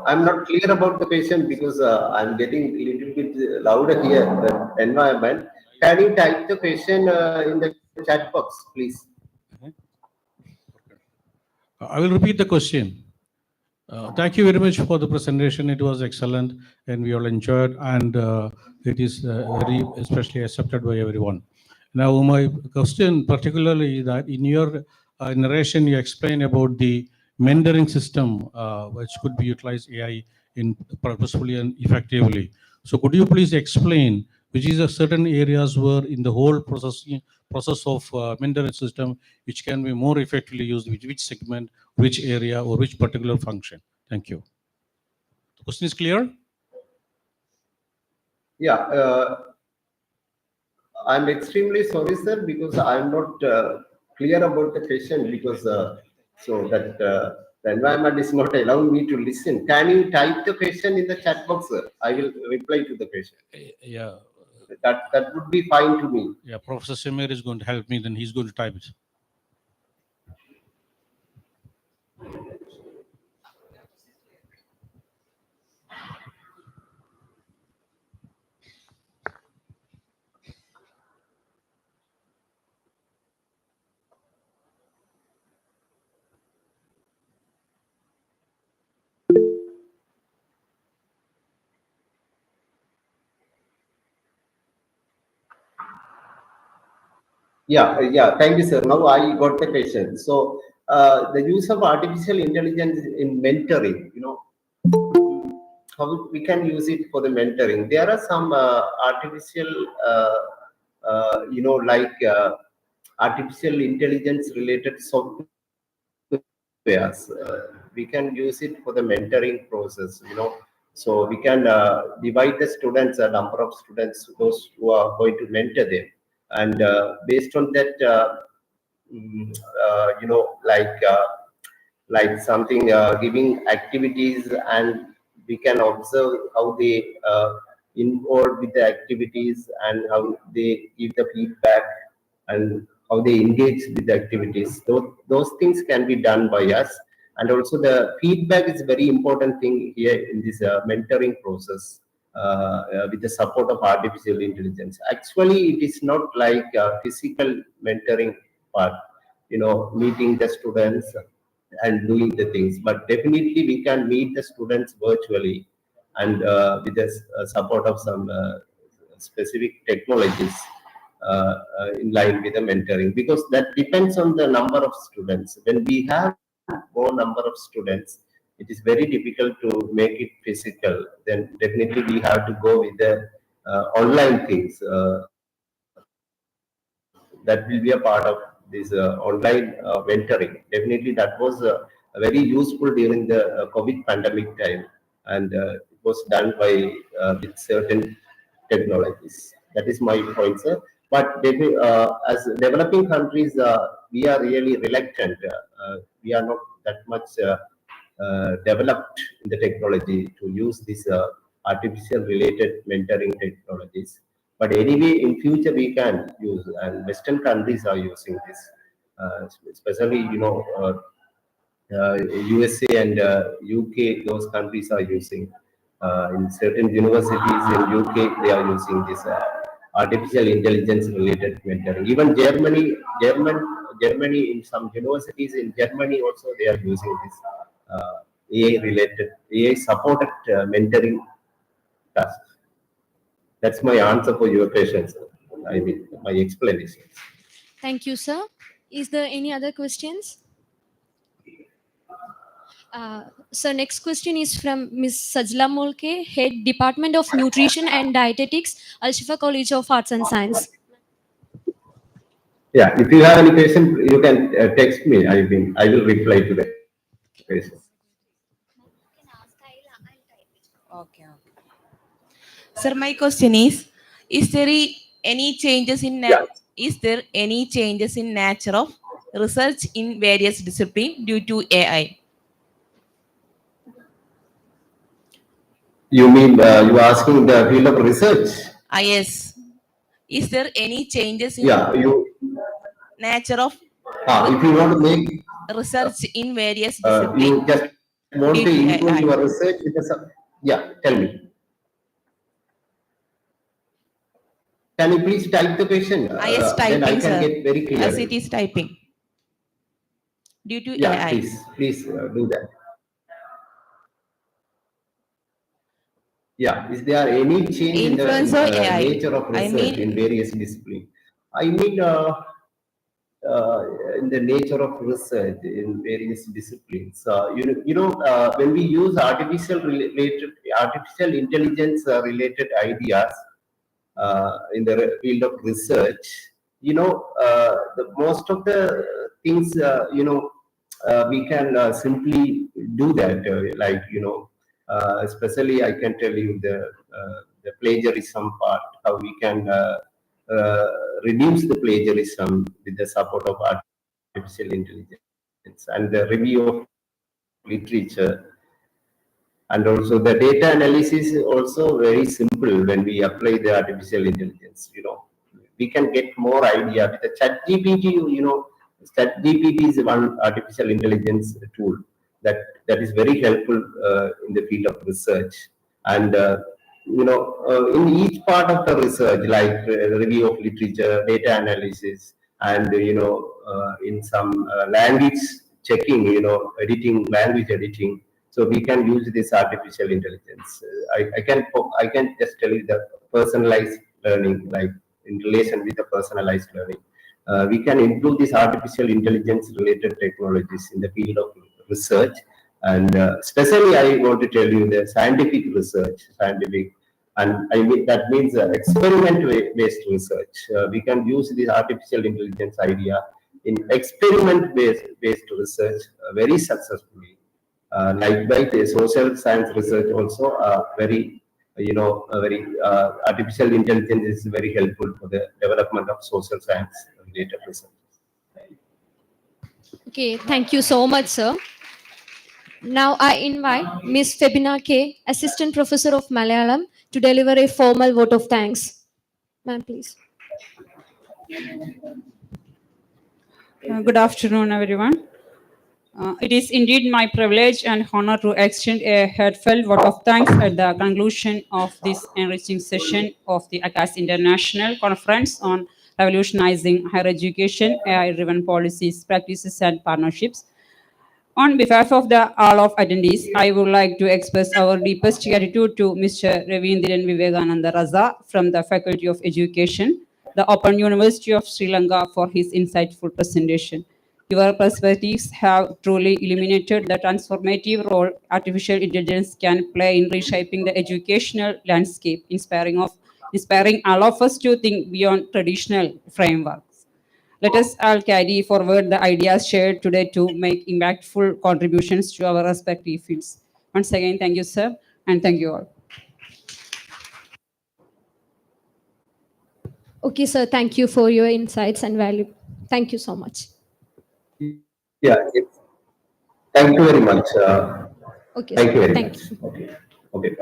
I'm not clear about the question because I'm getting a little bit louder here, the environment. Can you type the question in the chat box, please? I will repeat the question. Thank you very much for the presentation. It was excellent and we all enjoyed, and it is very especially accepted by everyone. Now, my question particularly that in your narration, you explain about the mentoring system, which could be utilized AI in purposefully and effectively. So could you please explain which is a certain areas where in the whole process of mentoring system, which can be more effectively used, which segment, which area, or which particular function? Thank you. The question is clear? Yeah. I'm extremely sorry, sir, because I'm not clear about the question because so that the environment is not allowing me to listen. Can you type the question in the chat box, sir? I will reply to the question. Yeah. That would be fine to me. Yeah, Professor Samir is going to help me, then he's going to type it. Yeah. Thank you, sir. Now I got the question. So the use of artificial intelligence in mentoring, how we can use it for the mentoring. There are some artificial, like artificial intelligence related softwares. We can use it for the mentoring process. So we can divide the students, a number of students, those who are going to mentor them, and based on that, like something giving activities, and we can observe how they involve with the activities and how they give the feedback and how they engage with the activities. Those things can be done by us. And also the feedback is a very important thing here in this mentoring process with the support of artificial intelligence. Actually, it is not like physical mentoring part, meeting the students and doing the things. But definitely we can meet the students virtually and with the support of some specific technologies in line with the mentoring, because that depends on the number of students. When we have more number of students, it is very difficult to make it physical. Then definitely we have to go with the online things. That will be a part of this online mentoring. Definitely that was very useful during the COVID pandemic time, and it was done by with certain technologies. That is my point, sir. But as developing countries, we are really reluctant. We are not that much developed in the technology to use these artificial related mentoring technologies. But anyway, in future we can use, and Western countries are using this, especially USA and UK. Those countries are using in certain universities in UK. They are using this artificial intelligence related mentoring. Even Germany in some universities in Germany also they are using this AI related AI supported mentoring task. That's my answer for your questions. I mean, my explanations. Thank you, sir. Is there any other questions? So next question is from Ms. Sajla Molke, Head Department of Nutrition and Dietetics, Al Shifa College of Arts and Science. Yeah, if you have any question, you can text me. I will reply to the question. Okay. Sir, my question is there any changes in Yeah. is there any changes in nature of research in various disciplines due to AI? You mean you are asking the field of research? Yes. Is there any changes in Yeah, nature of if you want to make research in various you disciplines just want due to to improve AI? your research with yeah, tell me. Can you please type the question? Yes, Then I typing, can sir. get very clear. As it is typing. Due to Yeah, AI. please do that. Yeah, is there any change Influence in of the AI. nature of research in various disciplines? I mean, uh, in the nature of research in various disciplines. When we use artificial intelligence related ideas in the field of research, the most of the things, we can simply do that. Especially I can tell you the plagiarism part, how we can uh, reduce the plagiarism with the support of artificial intelligence and the review of literature. And also the data analysis is also very simple when we apply the artificial intelligence. We can get more idea with the chat GPT. Chat GPT is one artificial intelligence tool that is very helpful in the field of research. And in each part of the research, like review of literature, data analysis, and in some language checking, editing, language editing. So we can use this artificial intelligence. I can just tell you the personalized learning, like in relation with the personalized learning. We can improve this artificial intelligence related technologies in the field of research. And especially I want to tell you the scientific research, and I mean that means experiment-based research. We can use this artificial intelligence idea in experiment-based research very successfully. Likewise, the social science research also artificial intelligence is very helpful for the development of social science related research. Okay, thank you so much, sir. Now I invite Ms. Febina K, Assistant Professor of Malayalam, to deliver a formal vote of thanks. Ma'am, please. Good afternoon, everyone. It is indeed my privilege and honor to extend a heartfelt vote of thanks at the conclusion of this enriching session of the ACAS International Conference on Revolutionizing Higher Education, AI-driven policies, practices, and partnerships. On behalf of all of attendees, I would like to express our deepest gratitude to Mr. Ravindran Vivekananda Raza from the Faculty of Education, the Open University of Sri Lanka, for his insightful presentation. Your perspectives have truly illuminated the transformative role artificial intelligence can play in reshaping the educational landscape, inspiring all of us to think beyond traditional frameworks. Let us all carry forward the ideas shared today to make impactful contributions to our respective fields. Once again, thank you, sir, and thank you all. Okay, sir, thank you for your insights and value. Thank you so much. Yeah, thank you very much. Okay, Thank sir. you very Thank much. you. Okay. Okay.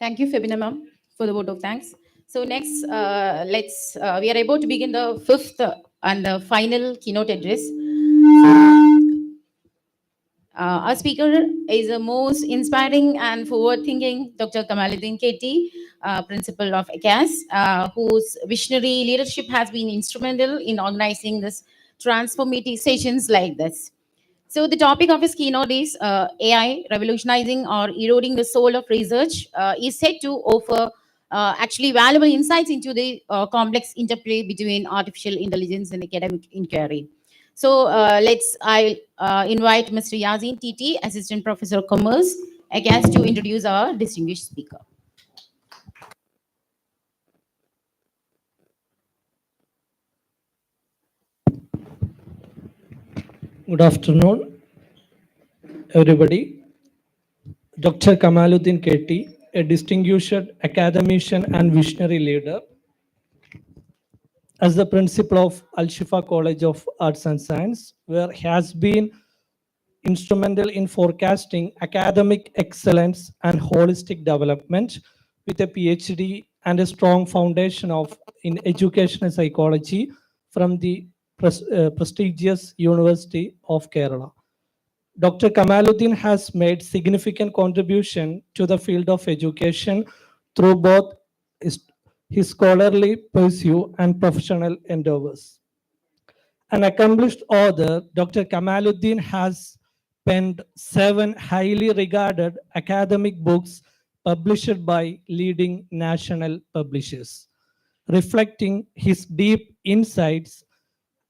Thank you, Febina ma'am, for the vote of thanks. So next, we are about to begin the fifth and the final keynote address. Our speaker is the most inspiring and forward-thinking Dr. Kamaluddin Keti, principal of ACAS, whose visionary leadership has been instrumental in organizing this transformative sessions like this. So the topic of his keynote is AI revolutionizing or eroding the soul of research. Is set to offer actually valuable insights into the complex interplay between artificial intelligence and academic inquiry. So I invite Mr. Yazin TT, Assistant Professor of Commerce, ACAS, to introduce our distinguished speaker. Good afternoon, everybody. Dr. Kamaluddin Keti, a distinguished academician and visionary leader, as the principal of Al Shifa College of Arts and Science, where he has been instrumental in forecasting academic excellence and holistic development with a PhD and a strong foundation in educational psychology from the prestigious University of Kerala. Dr. Kamaluddin has made significant contribution to the field of education through both his scholarly pursuit and professional endeavors. An accomplished author, Dr. Kamaluddin has penned 7 highly regarded academic books published by leading national publishers, reflecting his deep insights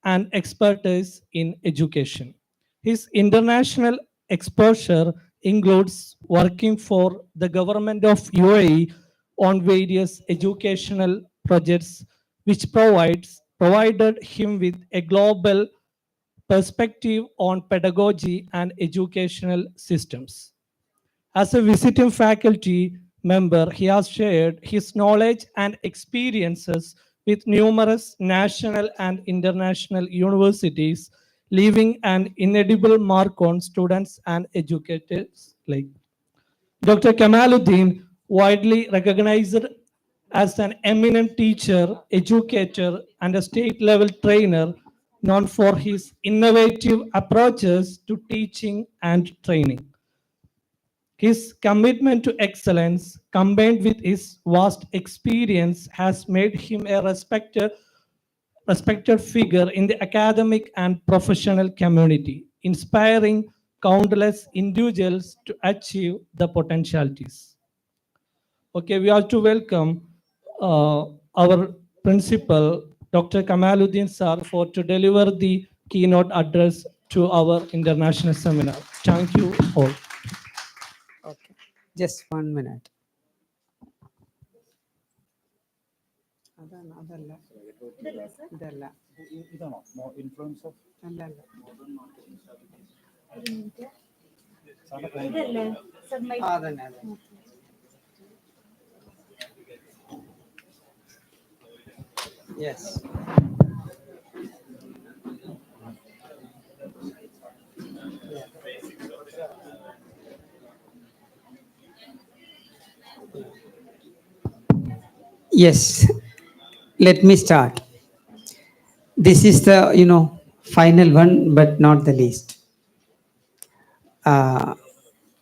and expertise in education. His international exposure includes working for the government of UAE on various educational projects, which provided him with a global perspective on pedagogy and educational systems. As a visiting faculty member, he has shared his knowledge and experiences with numerous national and international universities, leaving an inedible mark on students and educators alike. Dr. Kamaluddin, widely recognized as an eminent teacher, educator, and a state-level trainer, known for his innovative approaches to teaching and training. His commitment to excellence, combined with his vast experience, has made him a respected figure in the academic and professional community, inspiring countless individuals to achieve the potentialities. Okay, we are to welcome our principal, Dr. Kamaluddin sir, to deliver the keynote address to our international seminar. Thank you all. Okay, just 1 minute. Yes. Yes, let me start. This is the, final one, but not the least.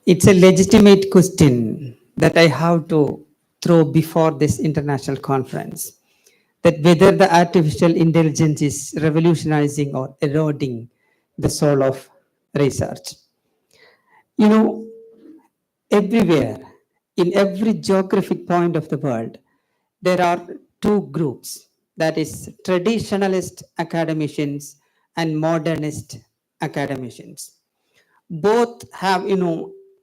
It's a legitimate question that I have to throw before this international conference, that whether the artificial intelligence is revolutionizing or eroding the soul of research. Everywhere, in every geographic point of the world, there are two groups, that is traditionalist academicians and modernist academicians. Both have,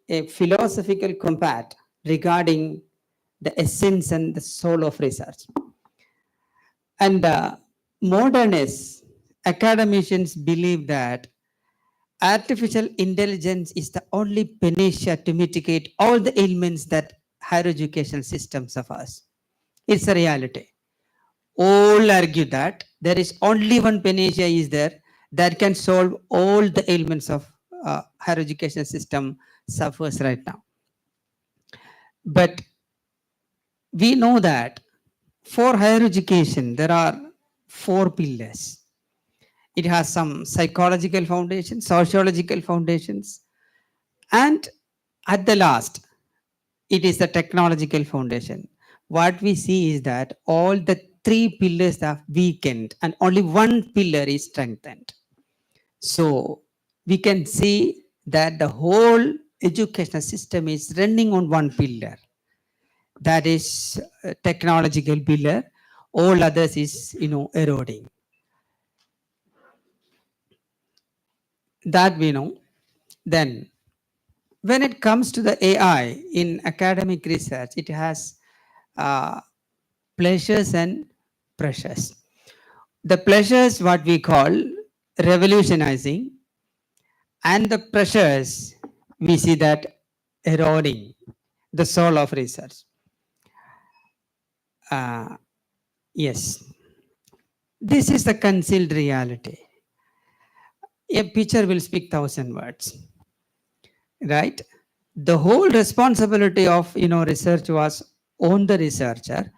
a philosophical combat regarding the essence and the soul of research. And modernist academicians believe that artificial intelligence is the only panacea to mitigate all the ailments that higher education system suffers. It's a reality. All argue that there is only one panacea is there that can solve all the ailments of higher education system suffers right now. But we know that for higher education, there are 4 pillars. It has some psychological foundations, sociological foundations, and at the last, it is the technological foundation. What we see is that all the 3 pillars are weakened and only one pillar is strengthened. So we can see that the whole educational system is running on one pillar. That is technological pillar. All others is, eroding. That we know. Then when it comes to the AI in academic research, it has pleasures and pressures. The pleasures, what we call revolutionizing, and the pressures, we see that eroding the soul of research. Yes, this is the concealed reality. A picture will speak 1,000 words, right? The whole responsibility of research was on the researcher.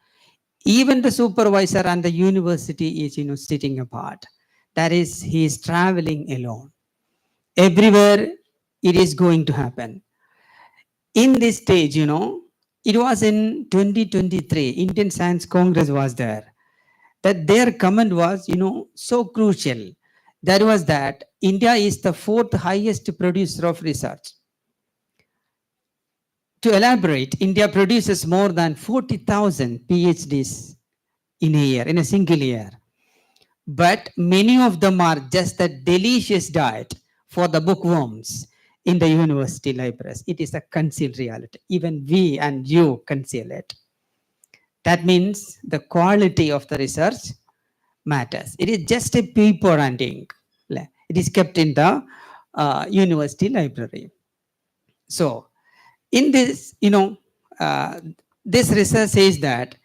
Even the supervisor and the university is sitting apart. That is, he is traveling alone. Everywhere it is going to happen. In this stage, it was in 2023, Indian Science Congress was there. That their comment was, so crucial. That was that India is the 4th highest producer of research. To elaborate, India produces more than 40,000 PhDs in a year, in a single year. But many of them are just a delicious diet for the bookworms in the university libraries. It is a concealed reality. Even we and you conceal it. That means the quality of the research matters. It is just a paper and ink. It is kept in the university library. So in this, this research says that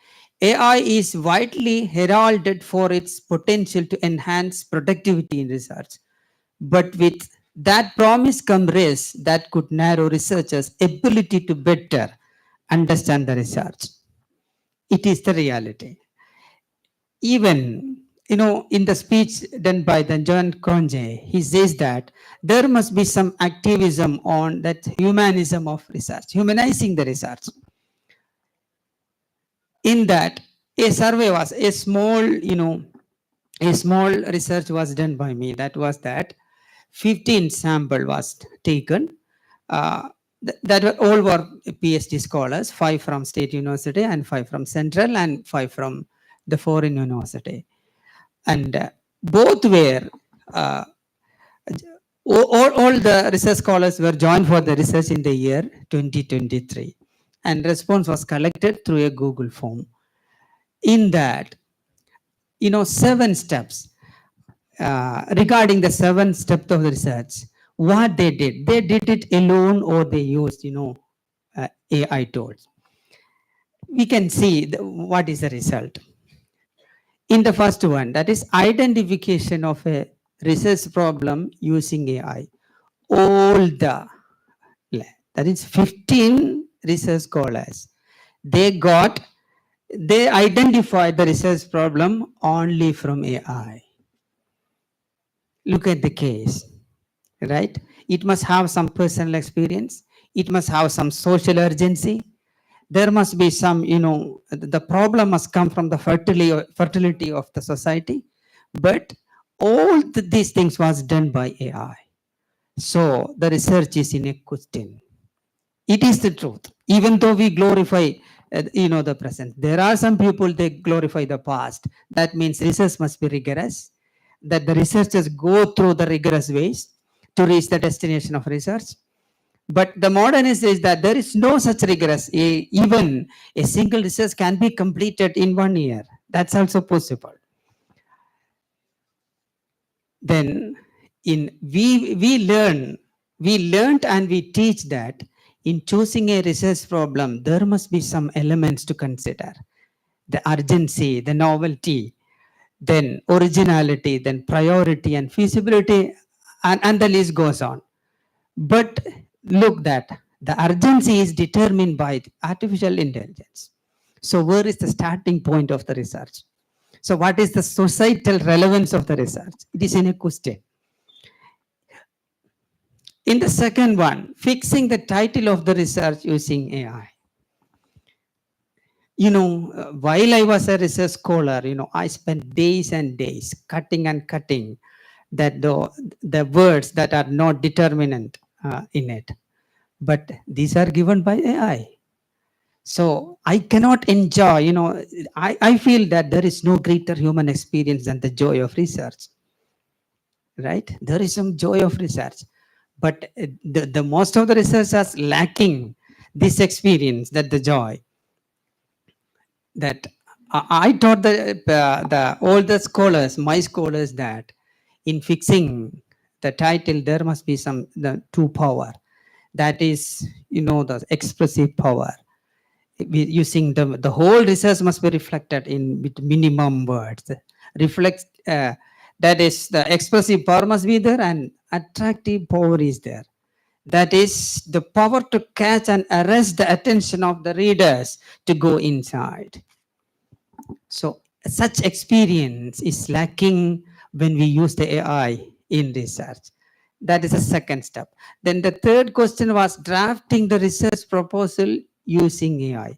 AI is widely heralded for its potential to enhance productivity in research. But with that promise come risks that could narrow researchers' ability to better understand the research. It is the reality. Even, in the speech done by the John Cronje, he says that there must be some activism on that humanism of research, humanizing the research. In that, a survey was a small research was done by me. That was that 15 sample was taken. That all were PhD scholars, 5 from State University and 5 from Central and 5 from the foreign university. And both were, all the research scholars were joined for the research in the year 2023. And response was collected through a Google form. In that, 7 steps, regarding the 7 steps of the research, what they did it alone or they used, AI tools. We can see what is the result. In the first one, that is identification of a research problem using AI. All that is 15 research scholars, they identified the research problem only from AI. Look at the case, right? It must have some personal experience. It must have some social urgency. There must be some, the problem must come from the fertility of the society. But all these things was done by AI. So the research is in a question. It is the truth. Even though we glorify the present. There are some people, they glorify the past. That means research must be rigorous, that the researchers go through the rigorous ways to reach the destination of research. But the modernist is that there is no such rigorous. Even a single research can be completed in 1 year. That's also possible. Then we learned and we teach that in choosing a research problem, there must be some elements to consider. The urgency, the novelty, then originality, then priority and feasibility, and the list goes on. But look that the urgency is determined by artificial intelligence. So where is the starting point of the research? So what is the societal relevance of the research? It is in a question. In the second one, fixing the title of the research using AI. While I was a research scholar, I spent days and days cutting and cutting that the words that are not determinant in it. But these are given by AI. So I cannot enjoy, I feel that there is no greater human experience than the joy of research. Right? There is some joy of research. But the most of the researchers lacking this experience, that the joy. That I taught all the scholars, my scholars, that in fixing the title, there must be the two power. That is, the expressive power. Using the whole research must be reflected in with minimum words. That is, the expressive power must be there and attractive power is there. That is the power to catch and arrest the attention of the readers to go inside. So such experience is lacking when we use the AI in research. That is the second step. Then the third question was drafting the research proposal using AI.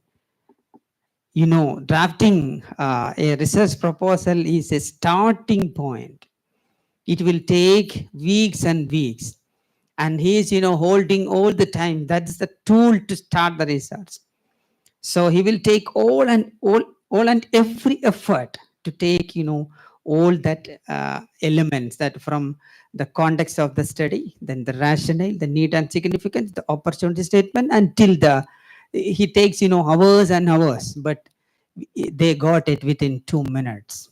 Drafting a research proposal is a starting point. It will take weeks and weeks. And he is, holding all the time. That's the tool to start the research. So he will take all and every effort to take, all that elements that from the context of the study, then the rationale, the need and significance, the opportunity statement, until he takes, hours and hours, but they got it within 2 minutes.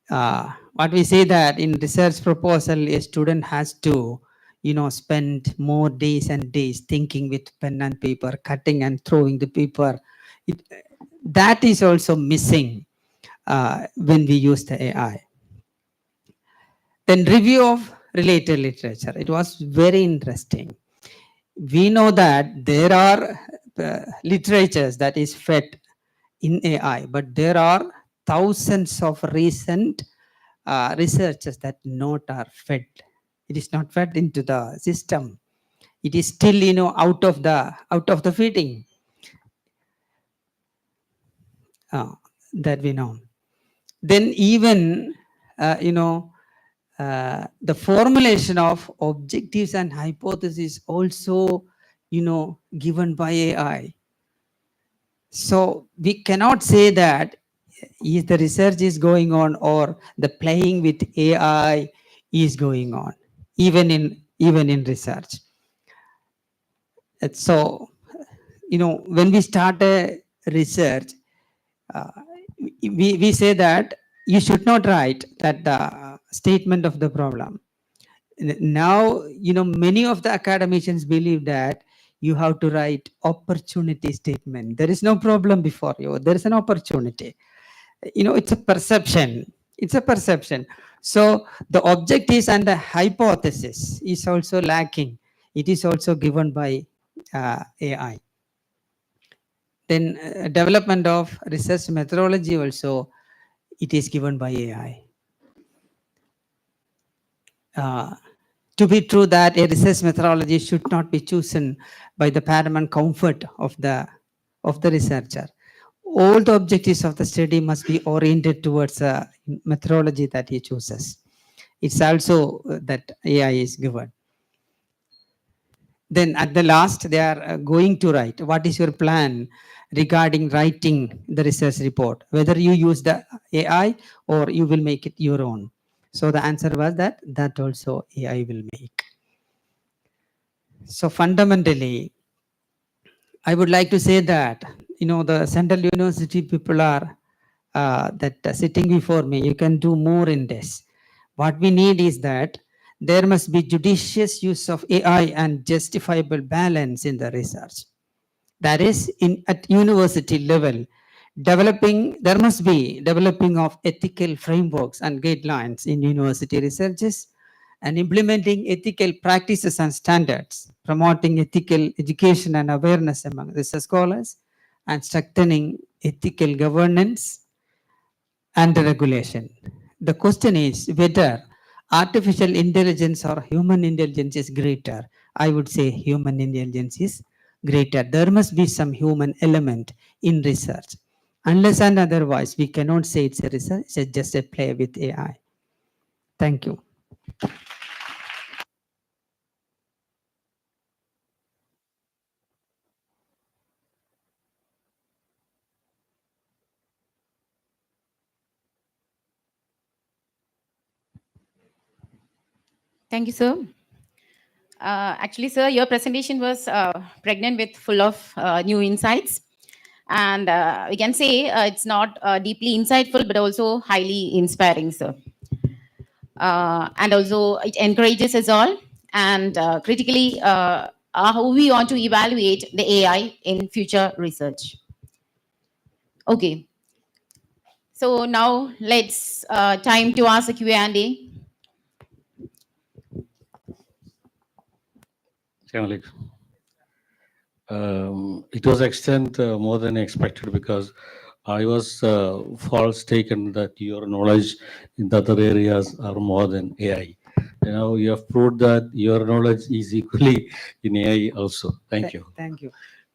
What we say that in research proposal, a student has to, spend more days and days thinking with pen and paper, cutting and throwing the paper. That is also missing when we use the AI. Then review of related literature. It was very interesting. We know that there are literatures that is fed in AI, but there are thousands of recent researchers that not are fed. It is not fed into the system. It is still, out of the feeding. That we know. Then even, the formulation of objectives and hypotheses also, given by AI. So we cannot say that if the research is going on or the playing with AI is going on, even in research. So, when we start a research, we say that you should not write that the statement of the problem. Now, many of the academicians believe that you have to write opportunity statement. There is no problem before you. There is an opportunity. It's a perception. It's a perception. So the objectives and the hypothesis is also lacking. It is also given by AI. Then development of research methodology also, it is given by AI. To be true that a research methodology should not be chosen by the paramount comfort of the researcher. All the objectives of the study must be oriented towards a methodology that he chooses. It's also that AI is given. Then at the last, they are going to write. What is your plan regarding writing the research report? Whether you use the AI or you will make it your own. So the answer was that also AI will make. So fundamentally, I would like to say that, the Central University people are sitting before me. You can do more in this. What we need is that there must be judicious use of AI and justifiable balance in the research. That is, at university level, there must be developing of ethical frameworks and guidelines in university researches, and implementing ethical practices and standards, promoting ethical education and awareness among research scholars, and strengthening ethical governance and regulation. The question is whether artificial intelligence or human intelligence is greater. I would say human intelligence is greater. There must be some human element in research. Unless and otherwise, we cannot say it's a research, it's just a play with AI. Thank you. Thank you, sir. Actually, sir, your presentation was pregnant with full of new insights. And we can say it's not deeply insightful, but also highly inspiring, sir. And also it encourages us all and critically how we want to evaluate the AI in future research. Okay. So now let's time to ask a Q&A. It was extent more than expected because I was false taken that your knowledge in the other areas are more than AI. You have proved that your knowledge is equally in AI also. Thank you. Thank you.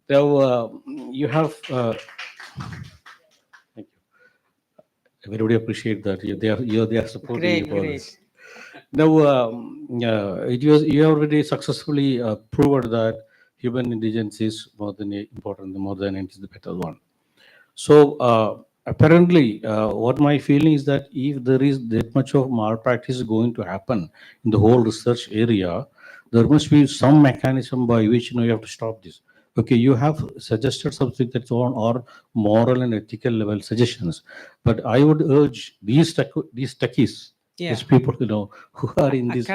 Now, you have, thank you. Everybody appreciate that. They are supporting you for this. Now, you already successfully proved that human intelligence is more than important, more than it is the better one. So apparently, what my feeling is that if there is that much of malpractice going to happen in the whole research area, there must be some mechanism by which you have to stop this. Okay, you have suggested something that's on or moral and ethical level suggestions, but I would urge these techies, these people who are in this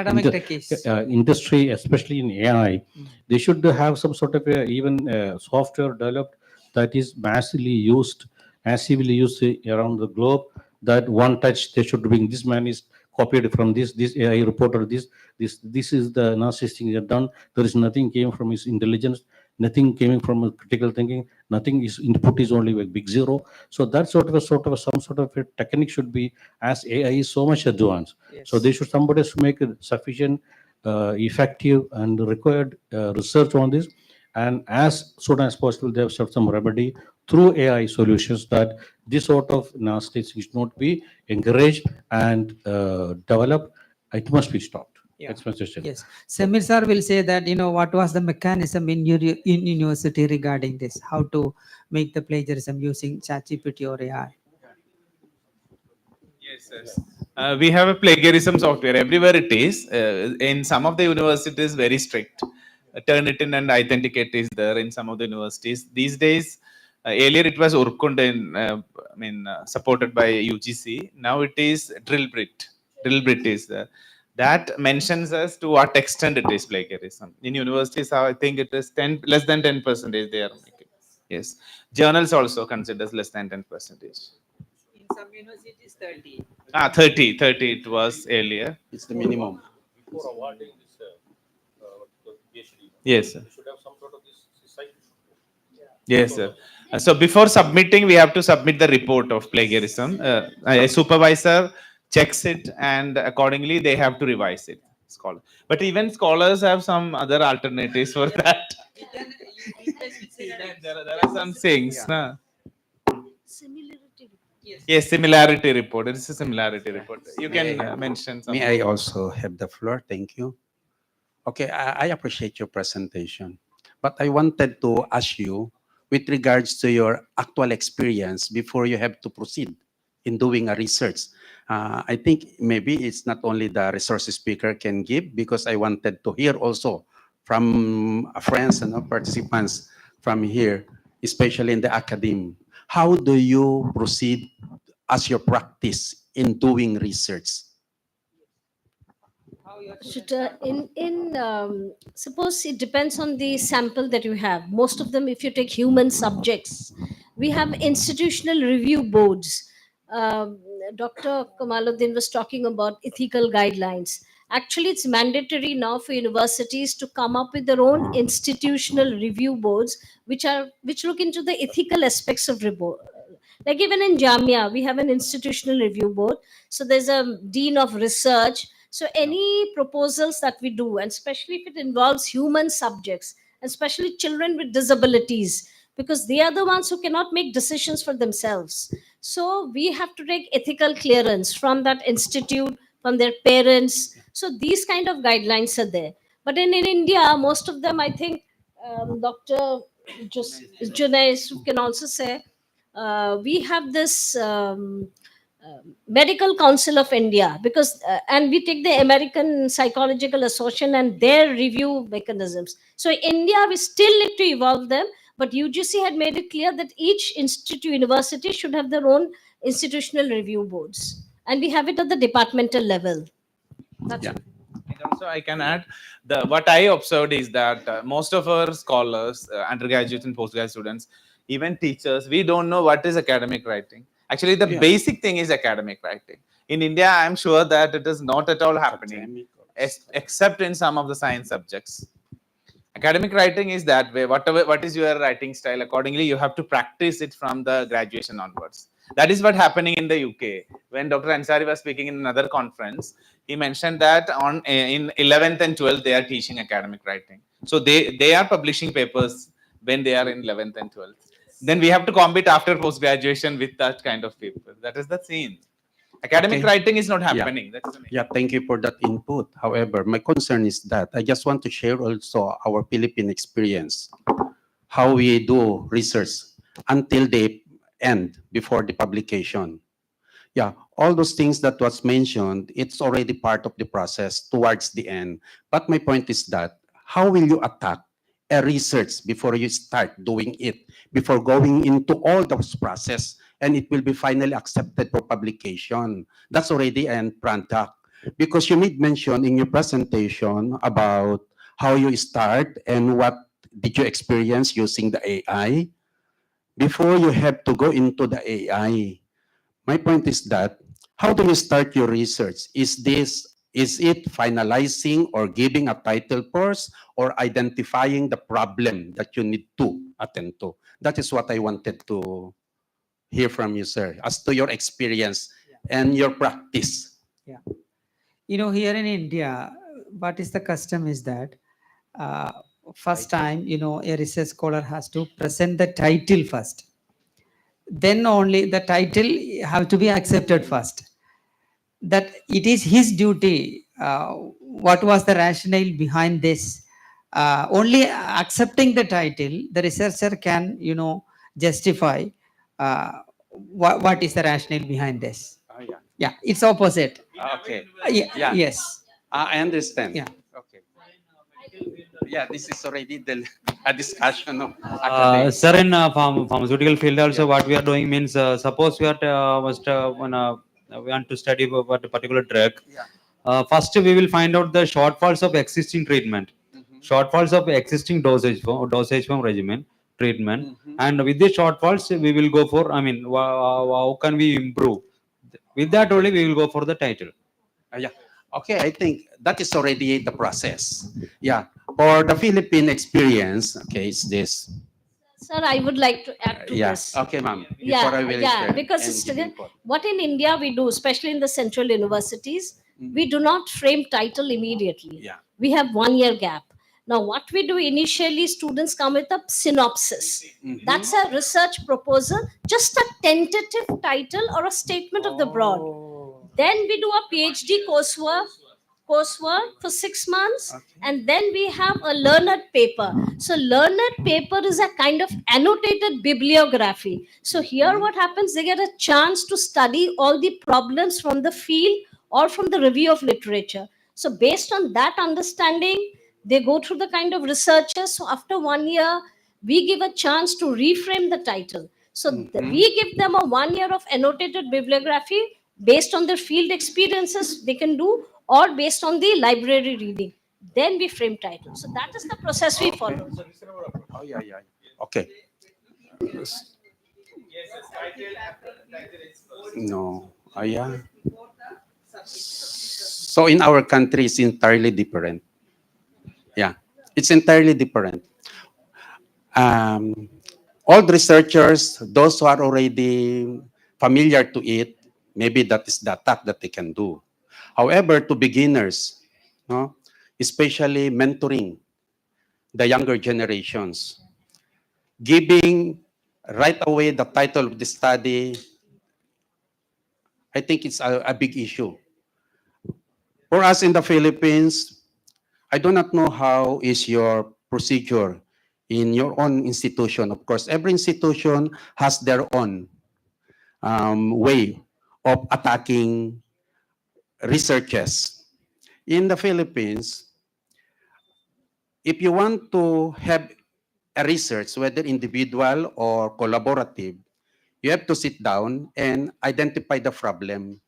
industry, especially in AI, they should have some sort of even software developed that is massively used around the globe. That one touch they should bring. This man is copied from this AI reporter. This is the analysis thing he had done. There is nothing came from his intelligence. Nothing came from his critical thinking. Nothing is input is only a big zero. So that some sort of a technique should be, as AI is so much advanced. Yes. So they should somebody should make a sufficient, effective and required research on this, and as soon as possible they have set some remedy through AI solutions that this sort of nasty things should not be encouraged and developed. It must be stopped. Yeah. That's my suggestion. Yes. Samir sir will say that, what was the mechanism in university regarding this, how to make the plagiarism using ChatGPT or AI. Yes. We have a plagiarism software everywhere it is. In some of the universities, very strict. Turnitin and Authenticate is there in some of the universities. These days, earlier it was Urkund supported by UGC. Now it is Drillbrit. Drillbrit is there. That mentions us to what extent it is plagiarism. In universities, I think it is less than 10% they are making. Yes. Journals also considers less than 10%. In some universities, 30. 30 it was earlier. It's the minimum. Before awarding this PhD, yes, sir. We should have some sort of this site. Yes, sir. So before submitting, we have to submit the report of plagiarism. A supervisor checks it, and accordingly they have to revise it. But even scholars have some other alternatives for that. There are some things. Yeah. Similarity. Yes, similarity report. It is a similarity report. You can mention something. May I also have the floor? Thank you. Okay, I appreciate your presentation, but I wanted to ask you with regards to your actual experience before you have to proceed in doing a research. I think maybe it's not only the resource speaker can give, because I wanted to hear also from friends and participants from here, especially in the academy. How do you proceed as your practice in doing research? Suppose it depends on the sample that you have. Most of them, if you take human subjects, we have institutional review boards. um, Dr. Kamaluddin was talking about ethical guidelines. Actually, it's mandatory now for universities to come up with their own institutional review boards, which look into the ethical aspects of review. Like even in Jamia, we have an institutional review board. So there's a dean of research. So any proposals that we do, and especially if it involves human subjects, especially children with disabilities, because they are the ones who cannot make decisions for themselves. So we have to take ethical clearance from that institute, from their parents. So these kind of guidelines are there. But in India, most of them, I think, Dr. Junais can also say, we have this Medical Council of India, because and we take the American Psychological Association and their review mechanisms. So India, we still need to evolve them, but UGC had made it clear that each institute, university should have their own institutional review boards, and we have it at the departmental level. That's Yeah. And also, I can add what I observed is that most of our scholars, undergraduate and postgraduate students, even teachers, we don't know what is academic writing. Actually, the basic thing is academic writing. In India, I'm sure that it is not at all happening, except in some of the science subjects. Academic writing is that way. What is your writing style? Accordingly, you have to practice it from the graduation onwards. That is what happening in the UK. When Dr. Ansari was speaking in another conference, he mentioned that in 11th and 12th they are teaching academic writing. So they are publishing papers when they are in 11th and 12th. Then we have to compete after post graduation with that kind of paper. That is the scene. Academic writing is not happening. Yeah, thank you for that input. However, my concern is that I just want to share also our Philippine experience, how we do research until the end, before the publication. Yeah, all those things that was mentioned, it's already part of the process towards the end. But my point is that, how will you attack a research before you start doing it, before going into all those process, and it will be finally accepted for publication? That's already an product. Because you made mention in your presentation about how you start and what did you experience using the AI before you have to go into the AI. My point is that, how do you start your research? Is it finalizing or giving a title first, or identifying the problem that you need to attend to? That is what I wanted to hear from you, sir, as to your experience and your practice. Yeah. You know, here in India, what is the custom is that first time, a research scholar has to present the title first. Then only the title have to be accepted first. That it is his duty. What was the rationale behind this? Only accepting the title, the researcher can, justify what is the rationale behind this. Yeah. Yeah, it's opposite. Okay. Yeah. Yes. I understand. Yeah. Okay. Yeah, this is already a discussion of Sir, in pharmaceutical field also, what we are doing means, suppose we are we want to study about a particular drug. First, we will find out the shortfalls of existing treatment, shortfalls of existing dosage form regimen treatment, and with the shortfalls, we will go for. I mean, how can we improve? With that only, we will go for the title. Yeah. Okay, I think that is already the process. Yeah. For the Philippine experience, okay, it's this. Sir, I would like to add to this. Okay, ma'am. Before I will share because and give input. what in India we do, especially in the central universities, we do not frame title immediately. Yeah. We have 1 year gap. Now, what we do initially, students come with a synopsis. That's a research proposal, just a tentative title or a statement of the broad. Then we do a PhD coursework for 6 months, and then we have a learned paper. So learned paper is a kind of annotated bibliography. So here what happens, they get a chance to study all the problems from the field or from the review of literature. So based on that understanding, they go through the kind of researches. So after 1 year, we give a chance to reframe the title. So we give them a 1 year of annotated bibliography based on their field experiences they can do, or based on the library reading. Then we frame title. So that is the process we follow. Oh, yeah. Okay. No. Oh, yeah. So in our country, it's entirely different. Yeah, it's entirely different. All the researchers, those who are already familiar to it, maybe that is the attack that they can do. However, to beginners, no, especially mentoring the younger generations, giving right away the title of the study, I think it's a big issue. For us in the Philippines, I do not know how is your procedure in your own institution. Of course, every institution has their own way of attacking researches. In the Philippines, if you want to have a research, whether individual or collaborative, you have to sit down and identify the problem.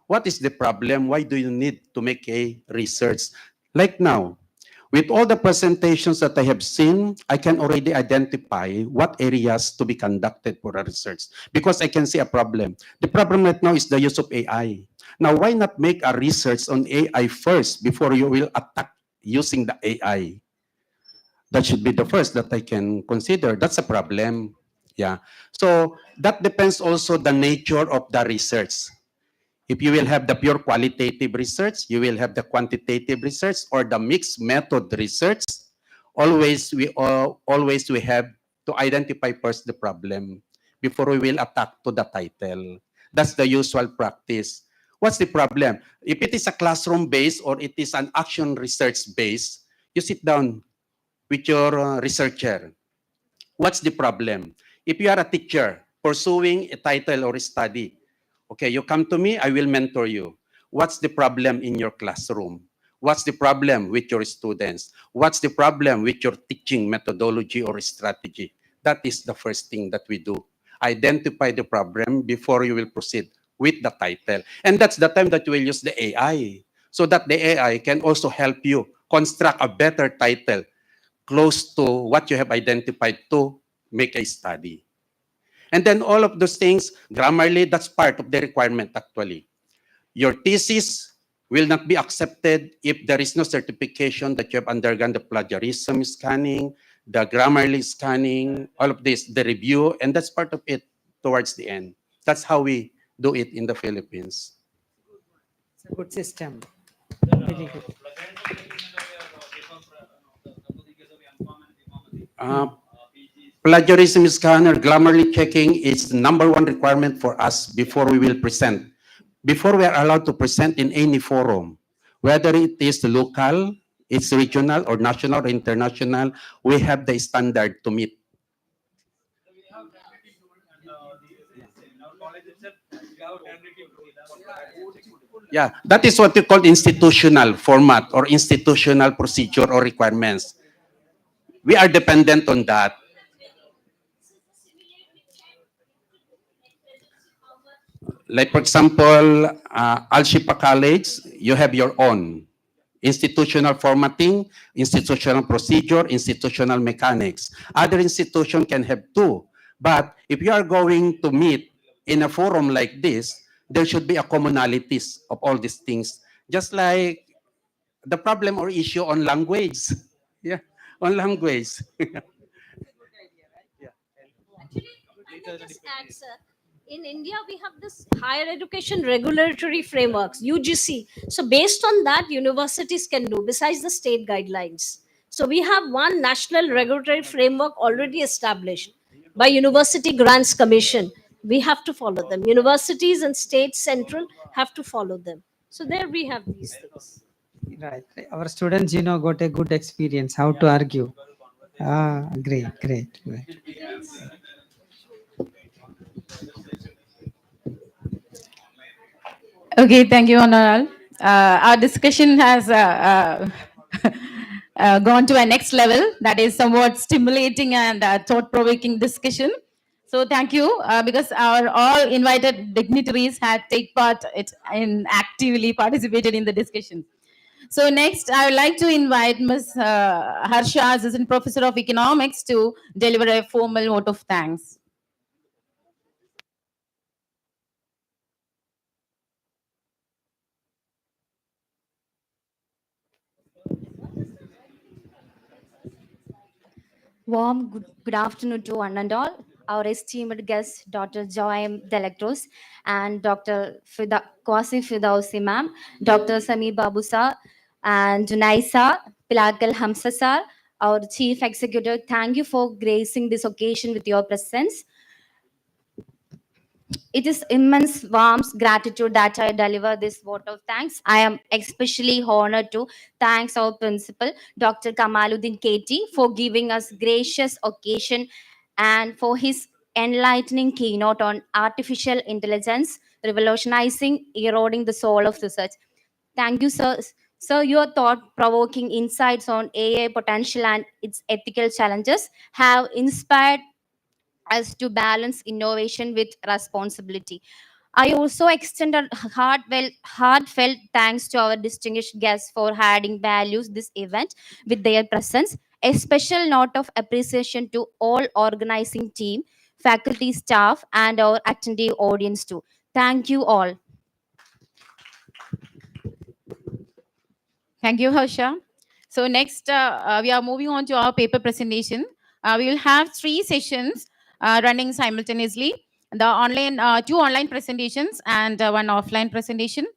What is the problem? Why do you need to make a research? Like now, with all the presentations that I have seen, I can already identify what areas to be conducted for a research because I can see a problem. The problem right now is the use of AI. Now, why not make a research on AI first before you will attack using the AI? That should be the first that I can consider. That's a problem. Yeah. So that depends also the nature of the research. If you will have the pure qualitative research, you will have the quantitative research or the mixed method research. Always we have to identify first the problem before we will attack to the title. That's the usual practice. What's the problem? If it is a classroom based or it is an action research based, you sit down with your researcher. What's the problem? If you are a teacher pursuing a title or a study, okay, you come to me, I will mentor you. What's the problem in your classroom? What's the problem with your students? What's the problem with your teaching methodology or strategy? That is the first thing that we do. Identify the problem before you will proceed with the title. And that's the time that you will use the AI so that the AI can also help you construct a better title close to what you have identified to make a study. And then all of those things, Grammarly, that's part of the requirement actually. Your thesis will not be accepted if there is no certification that you have undergone the plagiarism scanning, the Grammarly scanning, all of this, the review, and that's part of it towards the end. That's how we do it in the Philippines. It's a good system. Very good. Plagiarism scanner, Grammarly checking is the #1 requirement for us before we will present. Before we are allowed to present in any forum, whether it is local, it's regional or national or international, we have the standard to meet. Yeah, that is what we call institutional format or institutional procedure or requirements. We are dependent on that. Like, for example, Al-Shifa College, you have your own institutional formatting, institutional procedure, institutional mechanics. Other institutions can have two. But if you are going to meet in a forum like this, there should be a commonalities of all these things. Just like the problem or issue on language. Yeah, on language. Just add, sir, in India, we have this higher education regulatory frameworks, UGC. So based on that, universities can do, besides the state guidelines. So we have one national regulatory framework already established by University Grants Commission. We have to follow them. Universities and state central have to follow them. So there we have these things. Right. Our students, got a good experience how to argue. Great, great, great. Okay, thank you, Honorable. Our discussion has gone to a next level that is somewhat stimulating and thought-provoking discussion. So thank you because our all invited dignitaries had take part in actively participated in the discussion. So next, I would like to invite Ms. Harsha, Assistant Professor of Economics, to deliver a formal vote of thanks. Warm good afternoon to one and all. Our esteemed guests, Dr. Joy Delectros and Dr. Kwasi Fidausi ma'am, Dr. Sami Babu sir, and Junaisa Pilakal Hamsa sir, our Chief Executive. Thank you for gracing this occasion with your presence. It is immense warmth gratitude that I deliver this vote of thanks. I am especially honored to thank our principal, Dr. Kamaluddin KT, for giving us gracious occasion and for his enlightening keynote on artificial intelligence, revolutionizing, eroding the soul of research. Thank you, sir. Sir, your thought-provoking insights on AI potential and its ethical challenges have inspired us to balance innovation with responsibility. I also extend a heartfelt thanks to our distinguished guests for adding values this event with their presence. A special note of appreciation to all organizing team, faculty, staff, and our attentive audience too. Thank you all. Thank you, Harsha. So next, we are moving on to our paper presentation. We will have 3 sessions running simultaneously. The online, 2 online presentations and 1 offline presentation.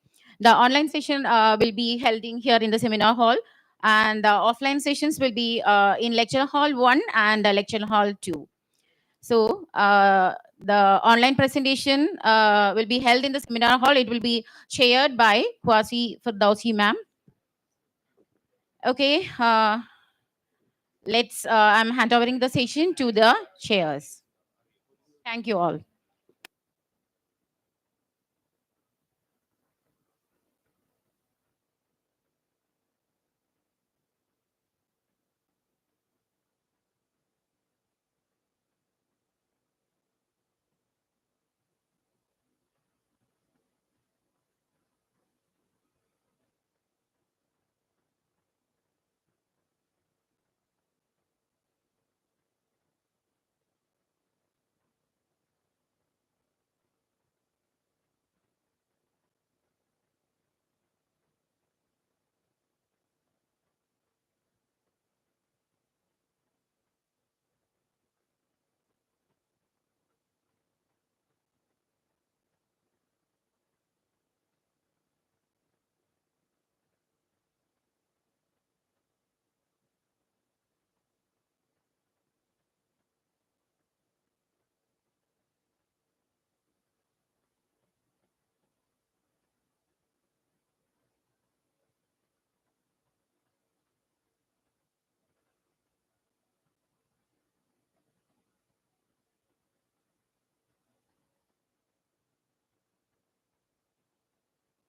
The online session will be held in here in the seminar hall, and the offline sessions will be in lecture hall 1 and lecture hall 2. So the online presentation will be held in the seminar hall. It will be chaired by Kwasi Firdausi ma'am. Okay, I'm handovering the session to the chairs. Thank you all.